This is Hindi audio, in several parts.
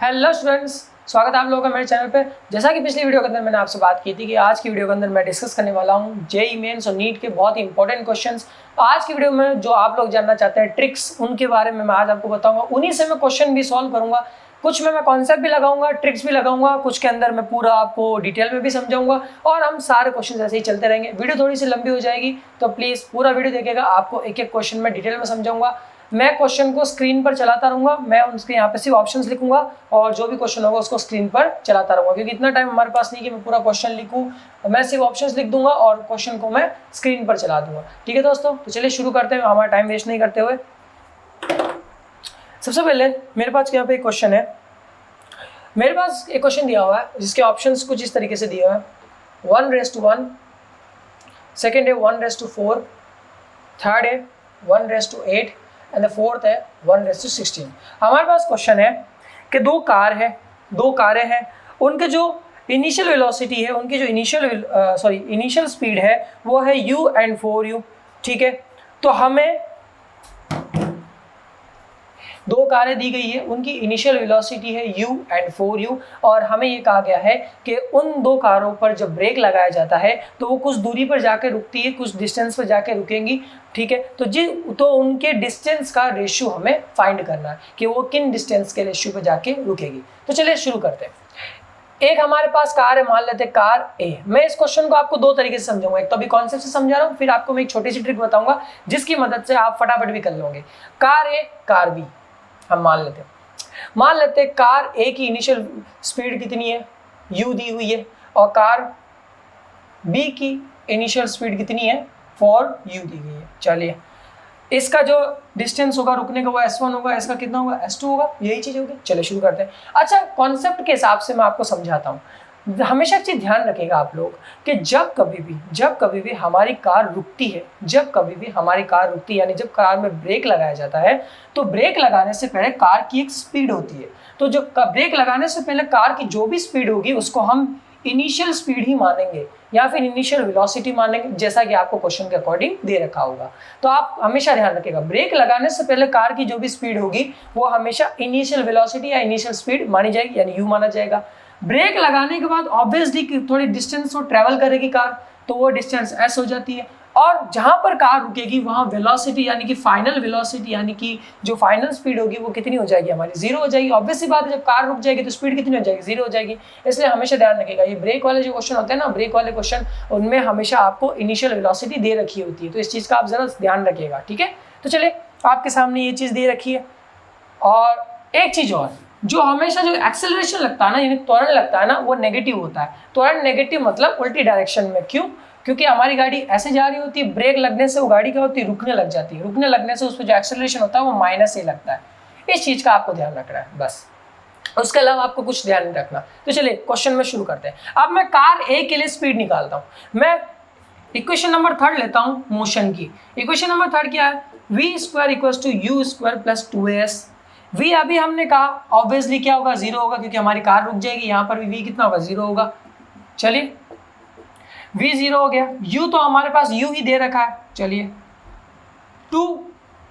हेलो स्टूडेंट्स, स्वागत है आप लोगों का मेरे चैनल पे। जैसा कि पिछली वीडियो के अंदर मैंने आपसे बात की थी कि आज की वीडियो के अंदर मैं डिस्कस करने वाला हूँ जेईई मेंस और नीट के बहुत ही इंपॉर्टेंट क्वेश्चंस। आज की वीडियो में जो आप लोग जानना चाहते हैं ट्रिक्स, उनके बारे में मैं आज आपको बताऊंगा। उन्हीं से मैं क्वेश्चन भी सॉल्व करूंगा। कुछ में मैं कॉन्सेप्ट भी लगाऊंगा, ट्रिक्स भी लगाऊंगा, कुछ के अंदर मैं पूरा आपको डिटेल में भी समझाऊंगा और हम सारे क्वेश्चन ऐसे ही चलते रहेंगे। वीडियो थोड़ी सी लंबी हो जाएगी तो प्लीज़ पूरा वीडियो देखिएगा। आपको एक एक क्वेश्चन में डिटेल में समझाऊंगा। मैं क्वेश्चन को स्क्रीन पर चलाता रहूंगा, मैं उसके यहाँ पे सिर्फ ऑप्शंस लिखूंगा और जो भी क्वेश्चन होगा उसको स्क्रीन पर चलाता रहूंगा, क्योंकि इतना टाइम हमारे पास नहीं कि मैं पूरा क्वेश्चन लिखूं। मैं सिर्फ ऑप्शंस लिख दूंगा और क्वेश्चन को मैं स्क्रीन पर चला दूंगा। ठीक है दोस्तों, तो चलिए शुरू करते हैं हमारा टाइम वेस्ट नहीं करते हुए। सबसे पहले मेरे पास यहाँ पे एक क्वेश्चन है। मेरे पास एक क्वेश्चन दिया हुआ है जिसके ऑप्शंस कुछ इस तरीके से दिए हुए हैं। 1:1, सेकेंड है 1:4, थर्ड है 1:8 एंड द फोर्थ है 1:16। हमारे पास क्वेश्चन है कि दो कारें हैं, उनके जो इनिशियल वेलोसिटी है, उनकी जो इनिशियल स्पीड है वो है u एंड 4u। ठीक है, तो हमें दो कारें दी गई है, उनकी इनिशियल वेलोसिटी है u एंड 4u और हमें ये कहा गया है कि उन दो कारों पर जब ब्रेक लगाया जाता है तो वो कुछ दूरी पर जाकर रुकती है, कुछ डिस्टेंस पर जाकर रुकेंगी। ठीक है, तो उनके डिस्टेंस का रेशियो हमें फाइंड करना है कि वो किन डिस्टेंस के रेशियो पर जाके रुकेगी। तो चलिए शुरू करते हैं। एक हमारे पास कार है, मान लेते हैं कार ए। मैं इस क्वेश्चन को आपको दो तरीके से समझाऊंगा। एक तो अभी कॉन्सेप्ट से समझा रहा हूँ, फिर आपको मैं एक छोटी सी ट्रिक बताऊंगा जिसकी मदद से आप फटाफट भी कर लोगे। कार ए, कार बी हम मान लेते हैं कार ए की इनिशियल स्पीड कितनी है, u दी हुई है, और कार बी की इनिशियल स्पीड कितनी है, 4u दी हुई है। चलिए, इसका जो डिस्टेंस होगा रुकने का वो s1 होगा, इसका कितना होगा s2 होगा, यही चीज होगी। चलिए शुरू करते हैं। अच्छा, कॉन्सेप्ट के हिसाब से मैं आपको समझाता हूँ। हमेशा एक चीज ध्यान रखिएगा आप लोग कि जब कभी भी हमारी कार रुकती है, यानी जब कार में ब्रेक लगाया जाता है तो ब्रेक लगाने से पहले कार की एक स्पीड होती है। तो जो ब्रेक लगाने से पहले कार की जो भी स्पीड होगी उसको हम इनिशियल स्पीड ही मानेंगे या फिर इनिशियल वेलोसिटी मानेंगे, जैसा कि आपको क्वेश्चन के अकॉर्डिंग दे रखा होगा। तो आप हमेशा ध्यान रखिएगा, ब्रेक लगाने से पहले कार की जो भी स्पीड होगी वो हमेशा इनिशियल वेलोसिटी या इनिशियल स्पीड मानी जाएगी, यानी यू माना जाएगा। ब्रेक लगाने के बाद ऑब्वियसली थोड़ी डिस्टेंस वो ट्रेवल करेगी कार, तो वो डिस्टेंस एस हो जाती है। और जहां पर कार रुकेगी वहां वेलोसिटी यानी कि फाइनल वेलोसिटी यानी कि जो फाइनल स्पीड होगी वो कितनी हो जाएगी, हमारी जीरो हो जाएगी। ऑब्वियस सी बात है, जब कार रुक जाएगी तो स्पीड कितनी हो जाएगी, जीरो हो जाएगी। इसलिए हमेशा ध्यान रखिएगा, ये ब्रेक वाले जो क्वेश्चन होते हैं ना, ब्रेक वाले क्वेश्चन, उनमें हमेशा आपको इनिशियल वेलोसिटी दे रखी होती है, तो इस चीज का आप जरा ध्यान रखिएगा। ठीक है, तो चलिए आपके सामने ये चीज दे रखी है। और एक चीज और, जो हमेशा जो एक्सेलरेशन लगता है ना, यानी त्वरण लगता है ना, वो नेगेटिव होता है। त्वरण नेगेटिव मतलब उल्टी डायरेक्शन में। क्यों? क्योंकि हमारी गाड़ी ऐसे जा रही होती है, ब्रेक लगने से वो गाड़ी क्या होती है, रुकने लग जाती है। रुकने लगने से उस पर जो एक्सेलरेशन होता है वो माइनस ही लगता है। इस चीज का आपको ध्यान रखना है बस, उसके अलावा आपको कुछ ध्यान नहीं रखना। तो चलिए क्वेश्चन में शुरू करते हैं। अब मैं कार ए के लिए स्पीड निकालता हूँ। मैं इक्वेशन नंबर 3 लेता हूँ मोशन की। इक्वेशन नंबर 3 क्या है, v² = u² + 2as। v अभी हमने कहा ऑब्वियसली क्या होगा, जीरो होगा, क्योंकि हमारी कार रुक जाएगी। यहाँ पर भी v कितना होगा, जीरो होगा। चलिए v जीरो हो गया। u तो हमारे पास u ही दे रखा है। चलिए 2,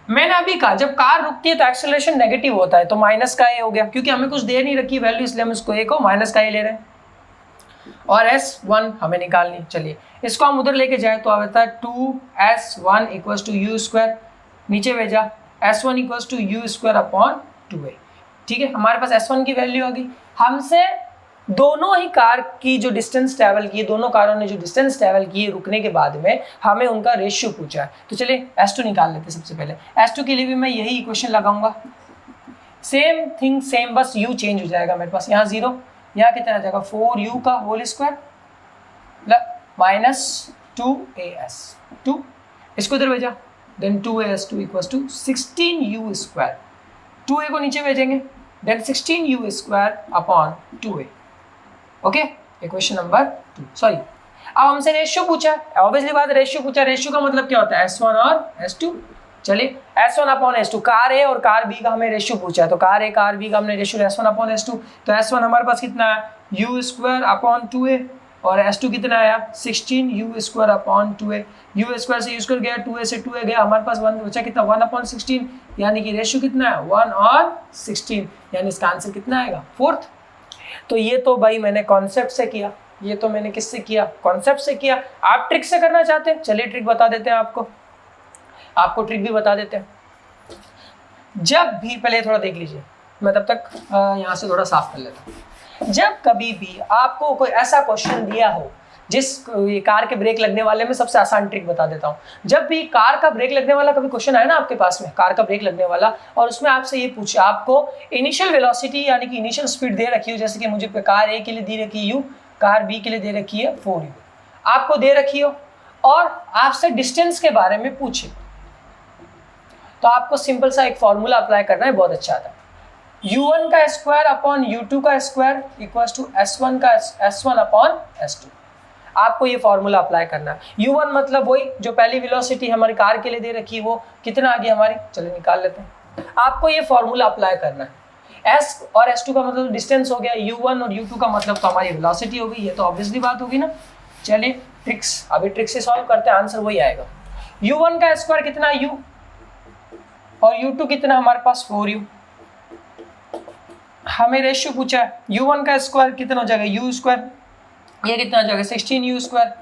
मैंने अभी कहा जब कार रुकती है तो एक्सेलरेशन नेगेटिव होता है, तो माइनस का a हो गया, क्योंकि हमें कुछ दे नहीं रखी वैल्यू, इसलिए हम इसको a को माइनस का a ले रहे हैं। और s1 हमें निकालनी। चलिए इसको हम उधर लेके जाए तो आता है 2s1 = u², नीचे भेजा s1 = u² / 2a। ठीक है, हमारे पास s1 की वैल्यू आ गई। हमसे दोनों ही कार की जो डिस्टेंस ट्रैवल की, दोनों कारों ने जो डिस्टेंस ट्रैवल की रुकने के बाद में, हमें उनका रेशियो पूछा है। तो चलिए s2 निकाल लेते हैं। सबसे पहले s2 के लिए भी मैं यही इक्वेशन लगाऊंगा, सेम थिंग सेम, बस u चेंज हो जाएगा मेरे पास। यहाँ जीरो, यहाँ कितना आ जाएगा, 4u का होल स्क्वायर माइनस 2as, 2 इसको इधर भेजा, देन 2as2 = 16u²। 2a को नीचे भेजेंगे, then 16u² / 2a। Okay, equation number 2। Sorry, अब हमसे रेशियो पूछा है, ऑब्वियसली बात, रेशियो पूछा। रेशियो का मतलब क्या होता है, s1 और s2। चलिए s1 / s2, कार ए और कार बी का हमें रेशियो पूछा है, तो कार ए कार बी का हमने रेशियो s1 / s2। तो s1 हमारे पास कितना है, u² / 2a, और S2 कितना आया 16 u square upon 2a, u square से u स्क्वायर गया, 2a से 2a गया, हमारे पास 1 बचा कितना 1 अपॉन 16, यानी कि रेशियो कितना है 1 और 16, यानी इसका आंसर कितना आएगा 4th। तो ये तो भाई मैंने कॉन्सेप्ट से किया, ये तो मैंने किससे किया कॉन्सेप्ट से किया। आप ट्रिक से करना चाहते हैं, चलिए ट्रिक बता देते हैं आपको ट्रिक भी बता देते हैं। जब भी पहले थोड़ा देख लीजिए, मैं तब तक यहाँ से थोड़ा साफ कर लेता हूँ। जब कभी भी आपको कोई ऐसा क्वेश्चन दिया हो जिस कार के ब्रेक लगने वाले में, सबसे आसान ट्रिक बता देता हूँ। जब भी कार का ब्रेक लगने वाला कभी क्वेश्चन आया ना आपके पास में, कार का ब्रेक लगने वाला, और उसमें आपसे ये पूछे आपको इनिशियल वेलोसिटी यानी कि इनिशियल स्पीड दे रखी हो, जैसे कि मुझे कार ए के लिए दे रखी है u, कार बी के लिए दे रखी है 4u, आपको दे रखी हो और आपसे डिस्टेंस के बारे में पूछे, तो आपको सिंपल सा एक फॉर्मूला अप्लाई करना है, बहुत अच्छा आता है। u1 का स्क्वायर अपॉन u2 का स्क्वायर इक्वल्स टू s1 का s1 अपॉन s2। आपको ये फॉर्मूला अप्लाई करना है। u1 मतलब वही जो पहली वेलोसिटी हमारी कार के लिए दे रखी है, वो कितना आ गया हमारी, चलिए निकाल लेते हैं। आपको ये फॉर्मूला अप्लाई करना है। s और s2 का मतलब डिस्टेंस हो गया, u1 और u2 का मतलब तो हमारी वेलोसिटी हो गई, ये तो ऑब्वियसली बात होगी ना। चलिए ट्रिक्स, अभी ट्रिक से सॉल्व करते हैं, आंसर वही आएगा। u1 का स्क्वायर कितना u और u2 कितना हमारे पास 4u। हमें रेशियो पूछा है, u1 का स्क्वायर कितना हो जाएगा u स्क्वायर, ये कितना हो जाएगा 16u स्क्वायर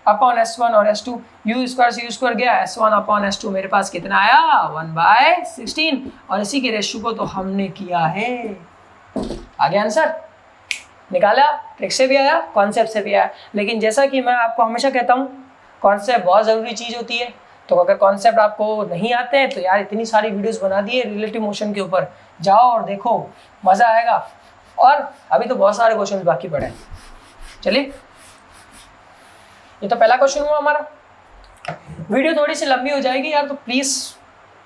अपॉन s1 और s2, u स्क्वायर से u स्क्वायर गया, s1 अपॉन s2 मेरे पास कितना आया 1/16, और इसी के रेशियो को तो हमने किया है। आ गया आंसर, निकाला, ट्रिक से भी आया कॉन्सेप्ट से भी आया। लेकिन जैसा कि मैं आपको हमेशा कहता हूँ, कॉन्सेप्ट बहुत ज़रूरी चीज़ होती है। तो अगर कॉन्सेप्ट आपको नहीं आते हैं तो यार इतनी सारी वीडियोस बना दी है रिलेटिव मोशन के ऊपर, जाओ और देखो, मज़ा आएगा। और अभी तो बहुत सारे क्वेश्चन बाकी पड़े हैं। चलिए, ये तो पहला क्वेश्चन हुआ हमारा। वीडियो थोड़ी सी लंबी हो जाएगी यार, तो प्लीज़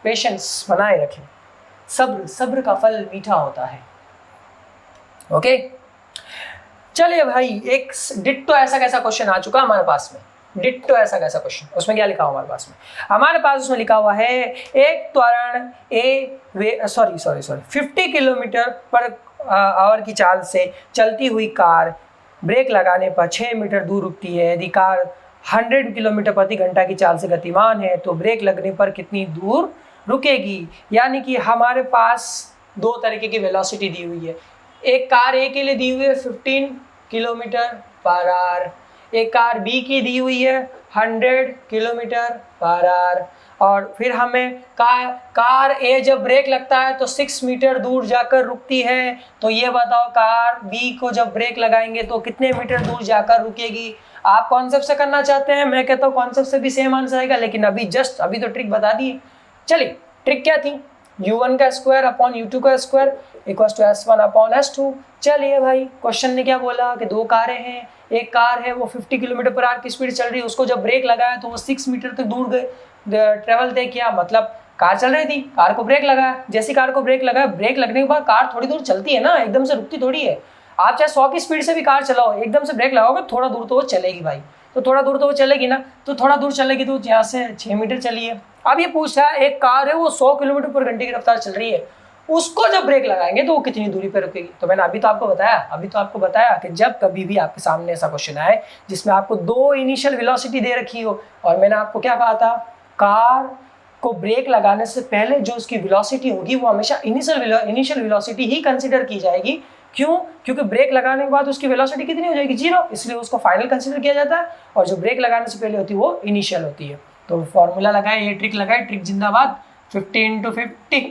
पेशेंस बनाए रखें, सब्र का फल मीठा होता है। ओके, चलिए भाई, एक डिट्टो ऐसा कैसा क्वेश्चन आ चुका हमारे पास में, डिट्टो ऐसा कैसा क्वेश्चन। उसमें क्या लिखा हुआ हमारे पास में, हमारे पास उसमें लिखा हुआ है एक त्वरण 50 किलोमीटर पर आवर की चाल से चलती हुई कार ब्रेक लगाने पर 6 मीटर दूर रुकती है। यदि कार 100 किलोमीटर प्रति घंटा की चाल से गतिमान है तो ब्रेक लगने पर कितनी दूर रुकेगी। यानी कि हमारे पास दो तरीके की वेलोसिटी दी हुई है। एक कार ए के लिए दी हुई है 15 किलोमीटर पर आवर, एक कार बी की दी हुई है 100 किलोमीटर पर आवर, और फिर हमें कार ए जब ब्रेक लगता है तो 6 मीटर दूर जाकर रुकती है। तो ये बताओ कार बी को जब ब्रेक लगाएंगे तो कितने मीटर दूर जाकर रुकेगी। आप कॉन्सेप्ट से करना चाहते हैं, मैं कहता हूँ कॉन्सेप्ट से भी सेम आंसर आएगा, लेकिन अभी तो ट्रिक बता दी। चलिए, ट्रिक क्या थी, u1 का स्क्वायर अपॉन u2 का square equals to s1 upon s2। चलिए भाई, क्वेश्चन ने क्या बोला कि दो कारें हैं, एक कार है वो 50 किलोमीटर पर आवर की स्पीड चल रही है, उसको जब ब्रेक लगाया तो वो 6 मीटर तक दूर गए ट्रेवल तय किया। मतलब कार चल रही थी, कार को ब्रेक लगाया, जैसी कार को ब्रेक लगाया, ब्रेक लगने के बाद कार थोड़ी दूर चलती है ना, एकदम से रुकती थोड़ी है। आप चाहे 100 की स्पीड से भी कार चलाओ, एकदम से ब्रेक लगाओगे थोड़ा दूर तो वो चलेगी भाई, तो थोड़ा दूर तो वो चलेगी ना, तो थोड़ा दूर चलेगी तो यहाँ से 6 मीटर चलिए। अब ये पूछ रहा है एक कार है वो 100 किलोमीटर पर घंटे की रफ्तार चल रही है, उसको जब ब्रेक लगाएंगे तो वो कितनी दूरी पर रुकेगी। तो मैंने अभी तो आपको बताया कि जब कभी भी आपके सामने ऐसा क्वेश्चन आए जिसमें आपको दो इनिशियल वेलोसिटी दे रखी हो, और मैंने आपको क्या कहा था, कार को ब्रेक लगाने से पहले जो उसकी वेलोसिटी होगी वो हमेशा इनिशियल वेलोसिटी ही कंसिडर की जाएगी। क्यों? क्योंकि ब्रेक लगाने के बाद उसकी वेलोसिटी कितनी हो जाएगी, 0, इसलिए उसको फाइनल कंसिडर किया जाता है, और जो ब्रेक लगाने से पहले होती है वो इनिशियल होती है। तो फॉर्मूला लगाए, ये ट्रिक लगाए, ट्रिक जिंदाबाद, 50 × 50।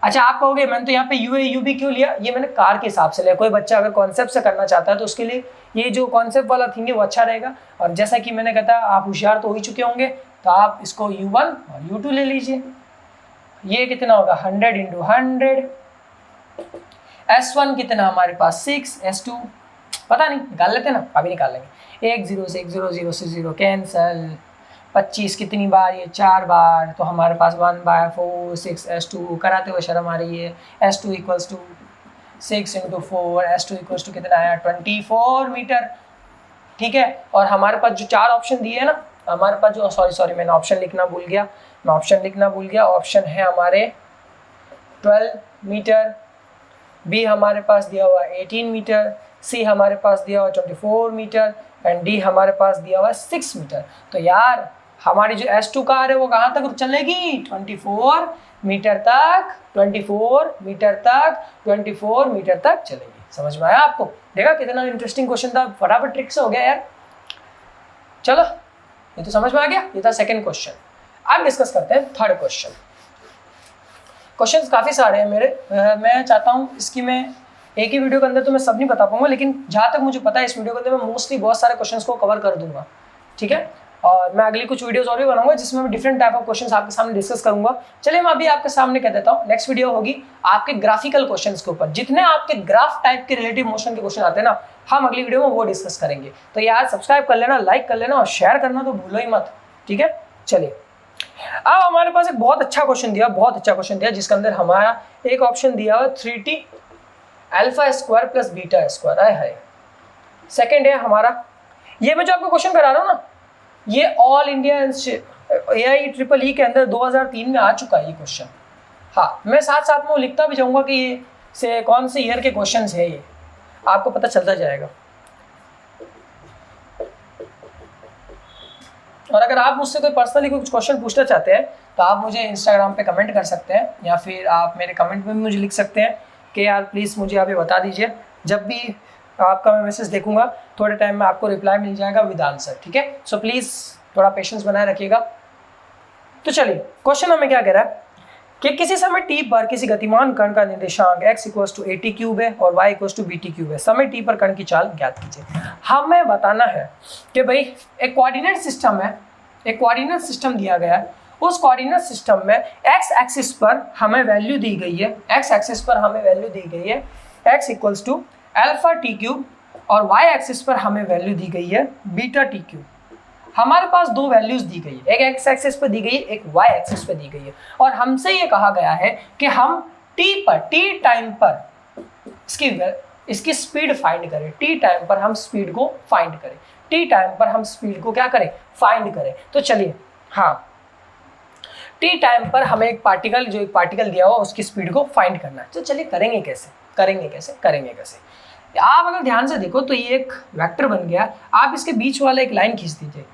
अच्छा, आप कहोगे मैंने तो यहाँ पे यू ए यू बी क्यों लिया, ये मैंने कार के हिसाब से लिया। कोई बच्चा अगर कॉन्सेप्ट से करना चाहता है तो उसके लिए ये जो कॉन्सेप्ट वाला थिंग है वो अच्छा रहेगा। और जैसा कि मैंने कहा आप होशियार तो हो ही चुके होंगे, तो आप इसको u1 और u2 ले लीजिए। ये कितना होगा 100 × 100, s1 कितना हमारे पास 6, s2 पता नहीं, निकाल लेते ना, अभी निकाल लेंगे। 1 0 से 1 0 0 से 0 कैंसल, 25 कितनी बार, ये 4 बार, तो हमारे पास 1/4 6 s2, कराते हुए शर्म आ रही है, s2 equals to 6 × 4, s2 equals to कितना आया 24 मीटर। ठीक है, और हमारे पास जो 4 ऑप्शन दिए हैं ना, हमारे पास जो सॉरी मैंने ऑप्शन लिखना भूल गया, ऑप्शन है हमारे 12 मीटर, बी हमारे पास दिया हुआ 18 मीटर, सी हमारे पास दिया हुआ 24 मीटर एंड डी हमारे पास दिया हुआ 6 मीटर। तो यार हमारी जो S2 कार है वो कहाँ तक चलेगी, 24 मीटर तक, 24 मीटर तक, 24 मीटर तक चलेगी। समझ में आया आपको? देखा कितना इंटरेस्टिंग क्वेश्चन था, फटाफट ट्रिक से हो गया यार। चलो ये तो समझ में आ गया, ये था सेकंड क्वेश्चन। अब डिस्कस करते हैं थर्ड क्वेश्चन। क्वेश्चंस काफ़ी सारे हैं मेरे, मैं चाहता हूँ इसकी मैं एक ही वीडियो के अंदर तो मैं सब नहीं बता पाऊंगा, लेकिन जहाँ तक मुझे पता है इस वीडियो के अंदर मैं मोस्टली बहुत सारे क्वेश्चंस को कवर कर दूंगा, ठीक है। और मैं अगली कुछ वीडियोस और भी बनाऊंगा जिसमें मैं डिफरेंट टाइप ऑफ क्वेश्चंस आपके सामने डिस्कस करूंगा। चलिए मैं अभी आपके सामने कह देता हूँ, नेक्स्ट वीडियो होगी आपके ग्राफिकल क्वेश्चंस के ऊपर। जितने आपके ग्राफ टाइप के रिलेटिव मोशन के क्वेश्चन आते हैं ना, हम अगली वीडियो में वो डिस्कस करेंगे। तो यार सब्सक्राइब कर लेना, लाइक कर लेना और शेयर करना तो भूलो ही मत, ठीक है। चलिए अब हमारे पास एक बहुत अच्छा क्वेश्चन दिया, जिसके अंदर हमारा एक ऑप्शन दिया हुआ 3t alpha square plus beta square है। सेकंड है हमारा, ये मैं जो आपको क्वेश्चन करा रहा हूँ ना, ये ऑल इंडिया AIEEE के अंदर 2003 में आ चुका है ये क्वेश्चन। हाँ, मैं साथ साथ में वो लिखता भी जाऊँगा कि ये से कौन से ईयर के क्वेश्चन है, ये आपको पता चलता जाएगा। और अगर आप मुझसे कोई पर्सनली कुछ क्वेश्चन पूछना चाहते हैं तो आप मुझे इंस्टाग्राम पे कमेंट कर सकते हैं, या फिर आप मेरे कमेंट में भी मुझे लिख सकते हैं कि यार प्लीज़ मुझे आप ये बता दीजिए। जब भी आपका मैं मैसेज देखूंगा थोड़े टाइम में आपको रिप्लाई मिल जाएगा विद आंसर, ठीक है। सो प्लीज़ थोड़ा पेशेंस बनाए रखिएगा। तो चलिए क्वेश्चन हमें क्या कह रहा है कि किसी समय t पर किसी गतिमान कण का निर्देशांक x = at³ है और y = bt³ है। समय t पर कण की चाल ज्ञात कीजिए। हमें बताना है कि भाई एक कोऑर्डिनेट सिस्टम है, एक कोऑर्डिनेट सिस्टम दिया गया है। उस कोऑर्डिनेट सिस्टम में x एक्सिस पर हमें वैल्यू दी गई है, x एक्सिस पर हमें वैल्यू दी गई है x = α t³ और y एक्सिस पर हमें वैल्यू दी गई है बीटा t³। हमारे पास दो वैल्यूज दी गई है, एक x एक्सिस पे दी गई है, एक y एक्सिस पे दी गई है। और हमसे ये कहा गया है कि हम t टाइम पर इसकी स्पीड फाइंड करें, t टाइम पर हम स्पीड को फाइंड करें, t टाइम पर हम स्पीड को क्या करें, फाइंड करें। तो चलिए हाँ, t टाइम पर हमें एक पार्टिकल दिया हुआ उसकी स्पीड को फाइंड करना है। तो चलिए करेंगे कैसे। आप अगर ध्यान से देखो तो ये एक वेक्टर बन गया। आप इसके बीच वाला एक लाइन खींच दीजिए,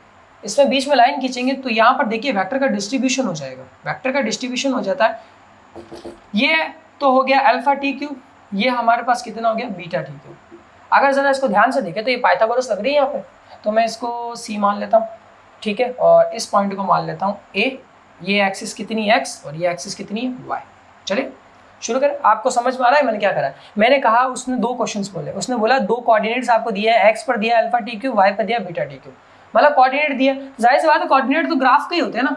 इसमें बीच में लाइन खींचेंगे तो यहाँ पर देखिए वेक्टर का डिस्ट्रीब्यूशन हो जाएगा। वेक्टर का डिस्ट्रीब्यूशन हो जाता है, ये तो हो गया अल्फा t³, ये हमारे पास कितना हो गया बीटा t³। अगर ज़रा इसको ध्यान से देखें तो ये पाइथागोरस लग रही है यहाँ पे, तो मैं इसको c मान लेता हूँ, ठीक है। और इस पॉइंट को मान लेता हूँ a, ये एक्सिस कितनी है x और ये एक्सिस कितनी है y। चलिए शुरू करें। आपको समझ में आ रहा है मैंने क्या करा है? मैंने कहा उसने दो क्वेश्चंस बोले, उसने बोला दो कोऑर्डिनेट्स आपको दिए हैं, x पर दिया अल्फा t³, y पर दिया बीटा t³। मतलब कोऑर्डिनेट दिया, जाहिर सी बात है कोऑर्डिनेट तो ग्राफ के ही होते हैं ना,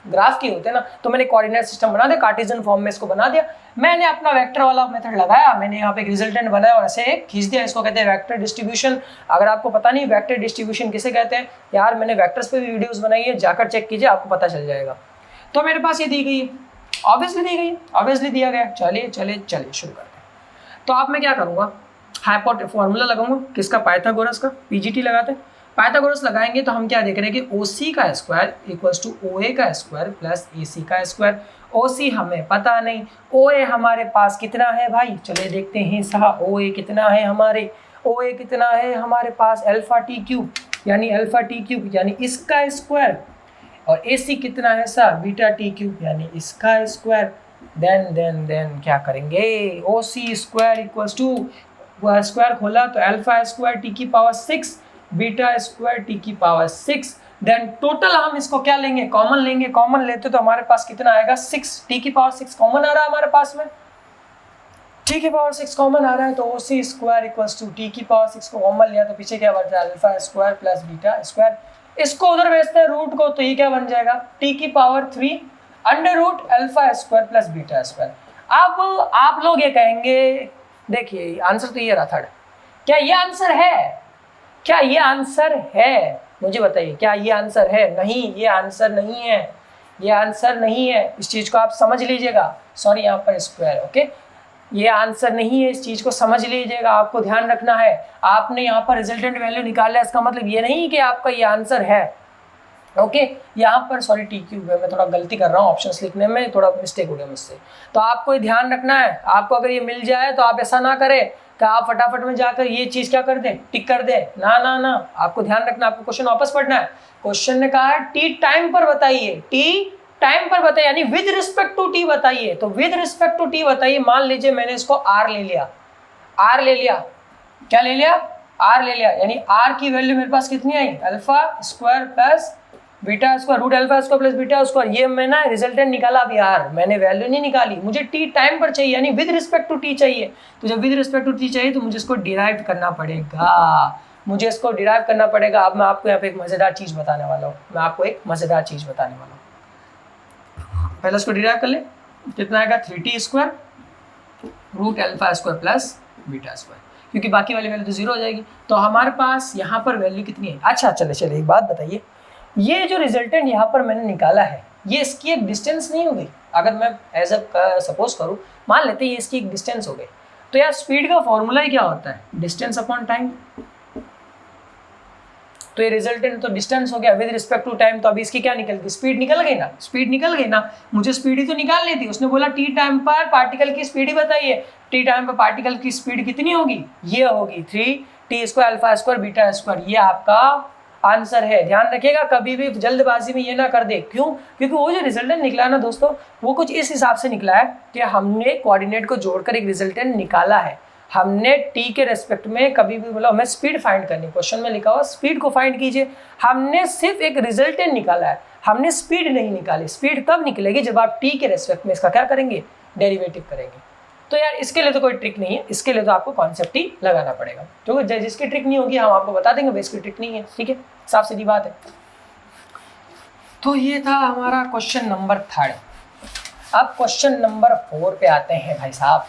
ग्राफ के होते हैं ना। तो मैंने कोऑर्डिनेट सिस्टम बना दिया, कार्टेशियन फॉर्म में इसको बना दिया। मैंने अपना वेक्टर वाला मेथड लगाया, मैंने यहाँ पे एक रिजल्टेंट बनाया और ऐसे एक खींच दिया। इसको कहते हैं वेक्टर डिस्ट्रीब्यूशन। अगर आपको पता नहीं वेक्टर डिस्ट्रीब्यूशन किसे कहते हैं, यार मैंने वेक्टर्स पे भी वीडियोस बनाई है, जाकर चेक कीजिए, आपको पता चल जाएगा। तो मेरे पास ये दी गई है, ऑब्वियसली दिया गया। चलिए शुरू करते हैं। तो आप मैं क्या करूँगा, फॉर्मूला लगाऊंगा किसका, पाइथागोरस का। पीजीटी लगाते हैं, पाइथागोरस लगाएंगे तो हम क्या देख रहे हैं कि OC का स्क्वायर = OA का स्क्वायर प्लस AC का स्क्वायर। OC हमें पता नहीं, OA हमारे पास कितना है भाई, चलिए देखते हैं साहब। OA कितना है हमारे पास अल्फा t³ यानी इसका स्क्वायर, और AC कितना है सर बीटा t³ यानी इसका स्क्वायर। देन क्या करेंगे, OC स्क्वायर = स्क्वायर खोला तो alpha square t⁻6 beta square t⁻6। Then total हम इसको क्या लेंगे, कॉमन लेते तो हमारे पास कितना आएगा 6, t⁻6 कॉमन आ रहा है हमारे पास में, t⁻6 कॉमन आ रहा है। तो OC स्क्वायर = t⁻6 को कॉमन लिया तो पीछे क्या बच रहा है alpha square plus beta square. इसको उधर भेजते हैं रूट को, तो ये क्या बन जाएगा t⁻3 √ alpha square plus beta square. अब आप लोग ये कहेंगे, देखिए आंसर तो ये रहा थर्ड। क्या ये आंसर है, मुझे बताइए क्या ये आंसर है? नहीं, ये आंसर नहीं है। इस चीज को आप समझ लीजिएगा। सॉरी यहाँ पर स्क्वायर, ओके, ये आंसर नहीं है, इस चीज को समझ लीजिएगा। आपको ध्यान रखना है, आपने यहाँ पर रिजल्टेंट वैल्यू निकाला है, इसका मतलब ये नहीं कि आपका ये आंसर है। ओके यहाँ पर सॉरी टी क्यूब है, मैं थोड़ा गलती कर रहा हूँ ऑप्शंस लिखने में, थोड़ा मिस्टेक हो गया मुझसे। तो आपको ये ध्यान रखना है, आपको अगर ये मिल जाए तो आप ऐसा ना करें कि आप फटाफट में जाकर ये चीज़ क्या कर दें, टिक कर दें, ना ना ना, आपको ध्यान रखना, आपको क्वेश्चन वापस पढ़ना है। क्वेश्चन ने कहा है टी टाइम पर बताइए, टी टाइम पर बताइए, यानी विद रिस्पेक्ट टू टी बताइए। तो विद रिस्पेक्ट टू टी बताइए, मान लीजिए मैंने इसको आर ले लिया, आर ले लिया, क्या ले लिया, आर ले लिया, यानी आर की वैल्यू मेरे पास कितनी आई, alpha square plus beta square root alpha square plus beta square. ये मैंने रिजल्टेंट निकाला अभी यार, मैंने वैल्यू नहीं निकाली, मुझे टी टाइम पर चाहिए, यानी विद रिस्पेक्ट टू टी चाहिए। तो जब विद रिस्पेक्ट टू टी चाहिए तो मुझे इसको डिराइव करना पड़ेगा, मुझे इसको डिराइव करना पड़ेगा। अब मैं आपको यहाँ पे एक मजेदार चीज बताने वाला हूँ, मैं आपको एक मजेदार चीज बताने वाला हूँ। पहले इसको डिराइव कर ले, कितना आएगा 3t square root alpha square plus beta square, क्योंकि बाकी वाली वैल्यू तो जीरो हो जाएगी। तो हमारे पास यहाँ पर वैल्यू कितनी है, अच्छा चले एक बात बताइए, ये जो रिजल्टेंट यहाँ पर मैंने निकाला है, ये इसकी एक डिस्टेंस नहीं हो गई? अगर मैं एज अ सपोज करूँ, मान लेते हैं ये इसकी एक डिस्टेंस हो गई, तो यार स्पीड का फॉर्मूला ही क्या होता है, डिस्टेंस अपॉन टाइम। तो ये रिजल्टेंट तो डिस्टेंस हो गया विद रिस्पेक्ट टू टाइम, तो अभी इसकी क्या निकल गई, स्पीड निकल गई ना, स्पीड निकल गई ना। मुझे स्पीड ही तो निकालनी थी, उसने बोला टी टाइम पर पार्टिकल की स्पीड ही बताइए, टी टाइम पर पार्टिकल की स्पीड कितनी होगी, ये होगी 3t square alpha square beta square, ये आपका आंसर है। ध्यान रखिएगा, कभी भी जल्दबाजी में ये ना कर दे, क्यों, क्योंकि वो जो रिजल्टेंट निकला है ना दोस्तों, वो कुछ इस हिसाब से निकला है कि हमने कोऑर्डिनेट को जोड़कर एक रिजल्टेंट निकाला है। हमने टी के रेस्पेक्ट में कभी भी बोला हमें स्पीड फाइंड करनी, क्वेश्चन में लिखा हुआ स्पीड को फाइंड कीजिए, हमने सिर्फ एक रिजल्टेंट निकाला है, हमने स्पीड नहीं निकाली। स्पीड कब निकलेगी, जब आप टी के रेस्पेक्ट में इसका क्या करेंगे, डेरिवेटिव करेंगे। तो यार इसके लिए तो कोई ट्रिक नहीं है, इसके लिए तो आपको कॉन्सेप्ट ही लगाना पड़ेगा, तो जिसकी ट्रिक नहीं होगी हम आपको बता देंगे भाई इसकी ट्रिक नहीं है, ठीक है, साफ सीधी बात है। तो ये था हमारा क्वेश्चन नंबर 3। अब क्वेश्चन नंबर 4 पे आते हैं भाई साहब।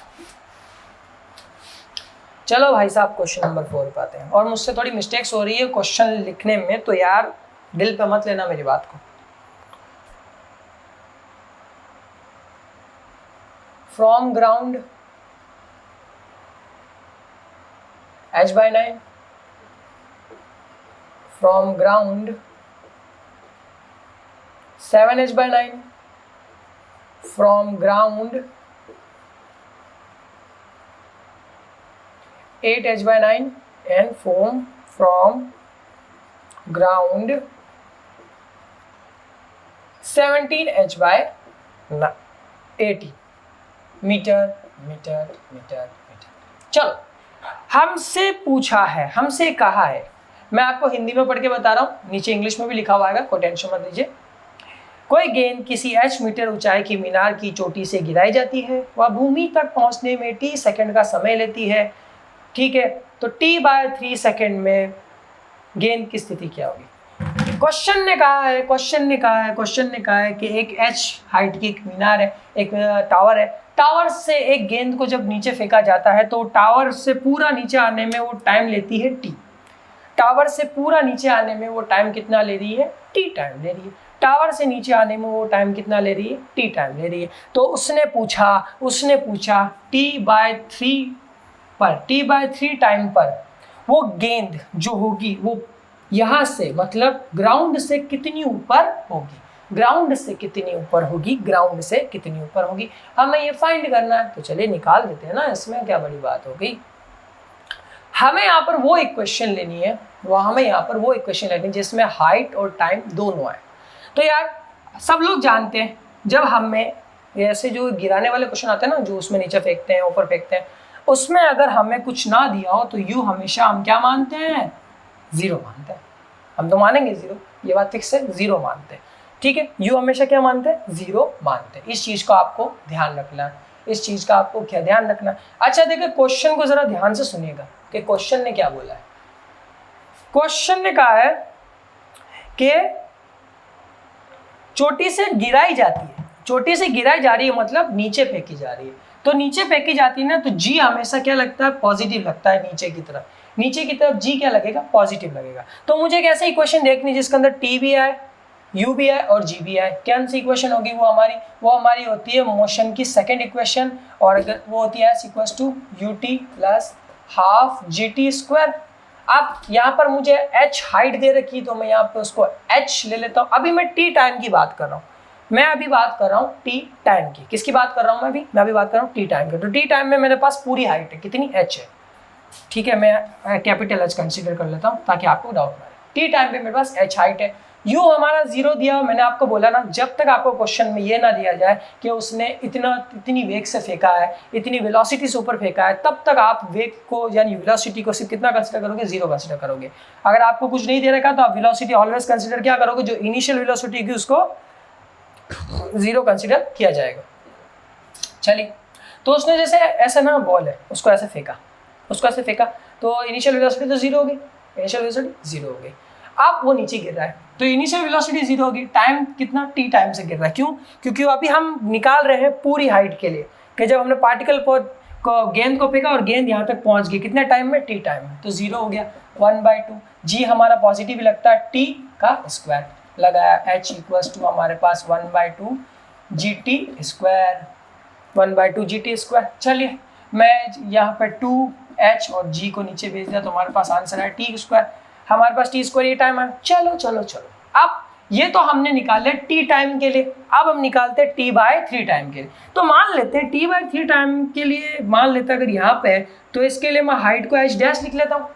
चलो भाई साहब क्वेश्चन नंबर 4 पे आते हैं, और मुझसे थोड़ी मिस्टेक्स हो रही है क्वेश्चन लिखने में, तो यार दिल पे मत लेना मेरी बात को। From ground h/9, from ground 7h/9, from ground 8h/9 and from ground 17h/80 metre. चलो हमसे पूछा है, हमसे कहा है, मैं आपको हिंदी में पढ़ के बता रहा हूँ, नीचे इंग्लिश में भी लिखा हुआ है, कोई टेंशन मत लीजिए। कोई गेंद किसी h मीटर ऊंचाई की मीनार की चोटी से गिराई जाती है, वह भूमि तक पहुंचने में t सेकंड का समय लेती है, ठीक है। तो t/3 सेकंड में गेंद की स्थिति क्या होगी। क्वेश्चन ने कहा है कि एक h हाइट की एक मीनार है, एक टावर है, टावर से एक गेंद को जब नीचे फेंका जाता है तो टावर से पूरा नीचे आने में वो टाइम लेती है t। टावर से पूरा नीचे आने में वो टाइम कितना ले रही है, t टाइम ले रही है। टावर से नीचे आने में वो टाइम कितना ले रही है, t टाइम ले रही है। तो उसने पूछा t/3 टाइम पर वो गेंद जो होगी वो यहाँ से मतलब ग्राउंड से कितनी ऊपर होगी, हमें ये फाइंड करना है। तो चलिए निकाल देते हैं ना, इसमें क्या बड़ी बात हो गई। हमें यहाँ पर वो इक्वेशन लेनी है, जिसमें हाइट और टाइम दोनों है। तो यार सब लोग जानते हैं, जब हमें ऐसे जो गिराने वाले क्वेश्चन आते हैं ना, जो उसमें नीचे फेंकते हैं ऊपर फेंकते हैं, उसमें अगर हमें कुछ ना दिया हो तो यू हमेशा हम क्या मानते हैं, जीरो मानते हैं। हम तो मानेंगे जीरो, ये बात फिक्स है, जीरो मानते हैं, ठीक है। यू हमेशा क्या मानते हैं, जीरो मानते हैं। इस चीज को आपको ध्यान रखना है, अच्छा देखिए क्वेश्चन को जरा ध्यान से सुनिएगा कि क्वेश्चन ने क्या बोला है। क्वेश्चन ने कहा है कि चोटी से गिराई जा रही है, मतलब नीचे फेंकी जा रही है। तो नीचे फेंकी जाती है ना, तो जी हमेशा क्या लगता है, पॉजिटिव लगता है। नीचे की तरफ जी क्या लगेगा, पॉजिटिव लगेगा। तो मुझे एक ऐसी इक्वेशन देखनी जिसके अंदर टी भी आए, यू भी आए और जी भी आए। कौन सी इक्वेशन होगी वो हमारी होती है मोशन की सेकंड इक्वेशन, और अगर वो होती है s = ut + ½ gt²। अब यहाँ पर मुझे h हाइट दे रखी, तो मैं यहाँ पे उसको h ले लेता हूँ। अभी मैं t टाइम की बात कर रहा हूँ, मैं अभी बात कर रहा हूँ t टाइम की। किसकी बात कर रहा हूँ मैं अभी बात कर रहा हूँ t टाइम की। तो t टाइम में मेरे पास पूरी हाइट है, कितनी h है, ठीक है, मैं कैपिटल H कंसीडर कर लेता हूँ ताकि आपको डाउट ना रहे। t टाइम पे मेरे पास h हाइट है, u हमारा 0 दिया हुआ। मैंने आपको बोला ना, जब तक आपको क्वेश्चन में ये ना दिया जाए कि उसने इतनी वेग से फेंका है, इतनी वेलोसिटी से ऊपर फेंका है, तब तक आप वेग को यानी वेलोसिटी को सिर्फ कितना कंसीडर करोगे, 0 कंसीडर करोगे। अगर आपको कुछ नहीं दे रखा तो आप वेलोसिटी ऑलवेज कंसीडर क्या करोगे, जो इनिशियल वेलोसिटी की उसको 0 कंसीडर किया जाएगा। चलिए, तो उसने जैसे ऐसे ना बॉल है, उसको ऐसे फेंका, तो इनिशियल वेलोसिटी तो 0 होगी, इनिशियल वेलोसिटी 0 हो गई। अब वो नीचे गिर रहा है, तो इनिशियल वेलोसिटी 0 होगी, टाइम कितना, t टाइम से गिर रहा है। क्यों? क्योंकि अभी हम निकाल रहे हैं पूरी हाइट के लिए, कि जब हमने पार्टिकल को गेंद को फेंका और गेंद यहाँ तक पहुँच गई, कितने टाइम में, t टाइम में, तो 0 हो गया। 1/2 g हमारा पॉजिटिव लगता है, t का स्क्वायर लगाया, h इक्वल्स टू हमारे पास 1/2 gt स्क्वायर, 1/2 gt स्क्वायर। चलिए, मैं यहाँ पर 2h और g को नीचे भेज दिया, तो हमारे पास आंसर है t स्क्वायर। हमारे पास t स्क्वायर ये टाइम है। चलो, अब ये तो हमने निकाले t टाइम के लिए, अब हम निकालते हैं t/3 टाइम के लिए। तो मान लेते हैं t/3 टाइम के लिए, मान लेते हैं अगर यहाँ पे है, तो इसके लिए मैं हाइट को h डैश लिख लेता हूँ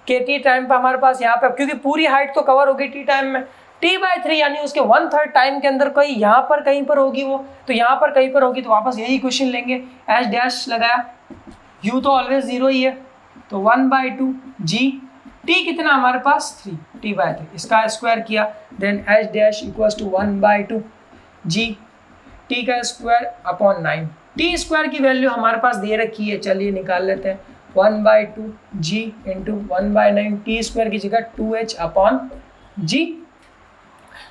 कि t टाइम पर हमारे पास यहाँ पे, क्योंकि पूरी हाइट तो कवर होगी t टाइम में, t/3 यानी उसके 1/3 टाइम के अंदर कोई यहाँ पर कहीं पर होगी वो, तो यहाँ पर कहीं पर होगी, तो वापस यही क्वेश्चन लेंगे, h डैश लगाया, u तो ऑलवेज 0 ही है, तो 1/2 g, t कितना हमारे पास 3, t/3 इसका स्क्वायर किया, then h dash equals to 1/2 g, t का स्क्वायर अपॉन 9, t स्क्वायर की वैल्यू हमारे पास दे रखी है, चलिए निकाल लेते हैं, 1/2 g इंटू 1/9, t स्क्वायर की जगह 2h अपॉन g।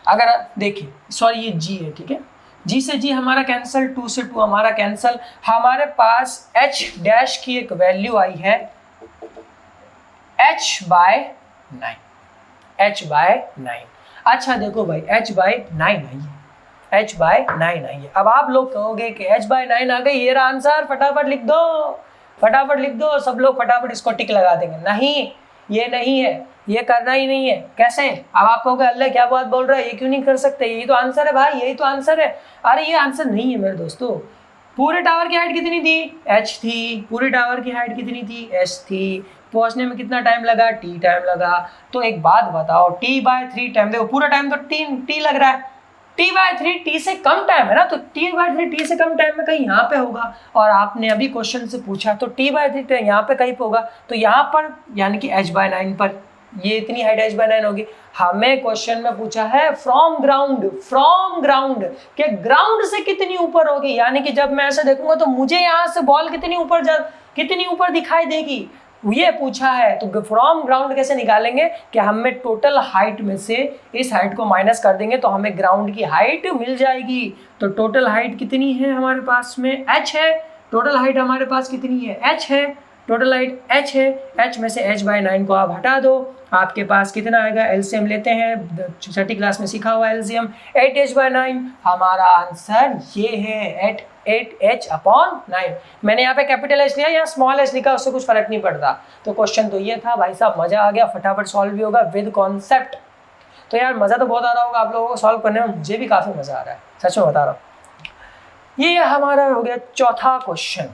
अगर देखिए, सॉरी ये g है, ठीक है, g से g हमारा कैंसिल, 2 से 2 हमारा कैंसिल, हमारे पास h डैश की एक वैल्यू आई है h/9, h/9। अच्छा देखो भाई, h/9 आई है, h/9 आई है। अब आप लोग कहोगे कि h/9 आ गई, ये रहा आंसर, फटाफट लिख दो, सब लोग फटाफट इसको टिक लगा देंगे। नहीं, ये नहीं है, ये करना ही नहीं है। कैसे? अब आप कहोगे अल्लाह क्या बात बोल रहा है, ये क्यों नहीं कर सकते, यही तो आंसर है भाई, यही तो आंसर है। अरे ये आंसर नहीं है मेरे दोस्तों। पूरे टावर की हाइट कितनी थी, h थी, पूरे टावर की हाइट कितनी थी, h थी, पहुंचने में कितना टाइम लगा, t टाइम लगा। तो एक बात बताओ, t/3 टाइम, देखो पूरा टाइम तो t लग रहा है, t/3 t से कम टाइम है ना, तो t/3 t से कम टाइम में कहीं यहाँ पे होगा, और आपने अभी क्वेश्चन से पूछा तो t/3 यहाँ पे कहीं पे होगा, तो यहाँ पर यानी कि h/9 पर ये इतनी हाइट h/9 होगी। हमें क्वेश्चन में पूछा है फ्रॉम ग्राउंड के ग्राउंड से कितनी ऊपर होगी, यानी कि जब मैं ऐसे देखूंगा तो मुझे यहाँ से बॉल कितनी ऊपर दिखाई देगी, ये पूछा है। तो फ्रॉम ग्राउंड कैसे निकालेंगे कि हमें टोटल हाइट में से इस हाइट को माइनस कर देंगे तो हमें ग्राउंड की हाइट मिल जाएगी। तो टोटल हाइट कितनी है हमारे पास में, h है, टोटल हाइट हमारे पास कितनी है, h है, टोटल हाइट h है, h में से h/9 को आप हटा दो, आपके पास कितना आएगा, एलसीएम लेते हैं, छठी क्लास में सीखा हुआ एलसीएम, 8h/9। हमारा आंसर ये है 8h/9। मैंने यहाँ पे कैपिटल H लिया या स्मॉल h लिखा, उससे कुछ फर्क नहीं पड़ता। तो क्वेश्चन तो ये था भाई साहब, मजा आ गया, फटाफट सॉल्व भी होगा विद कॉन्सेप्ट। तो यार मजा तो बहुत आ रहा होगा आप लोगों को सॉल्व करने में, मुझे भी काफी मजा आ रहा है, सच में बता रहा हूँ। ये हमारा हो गया चौथा क्वेश्चन।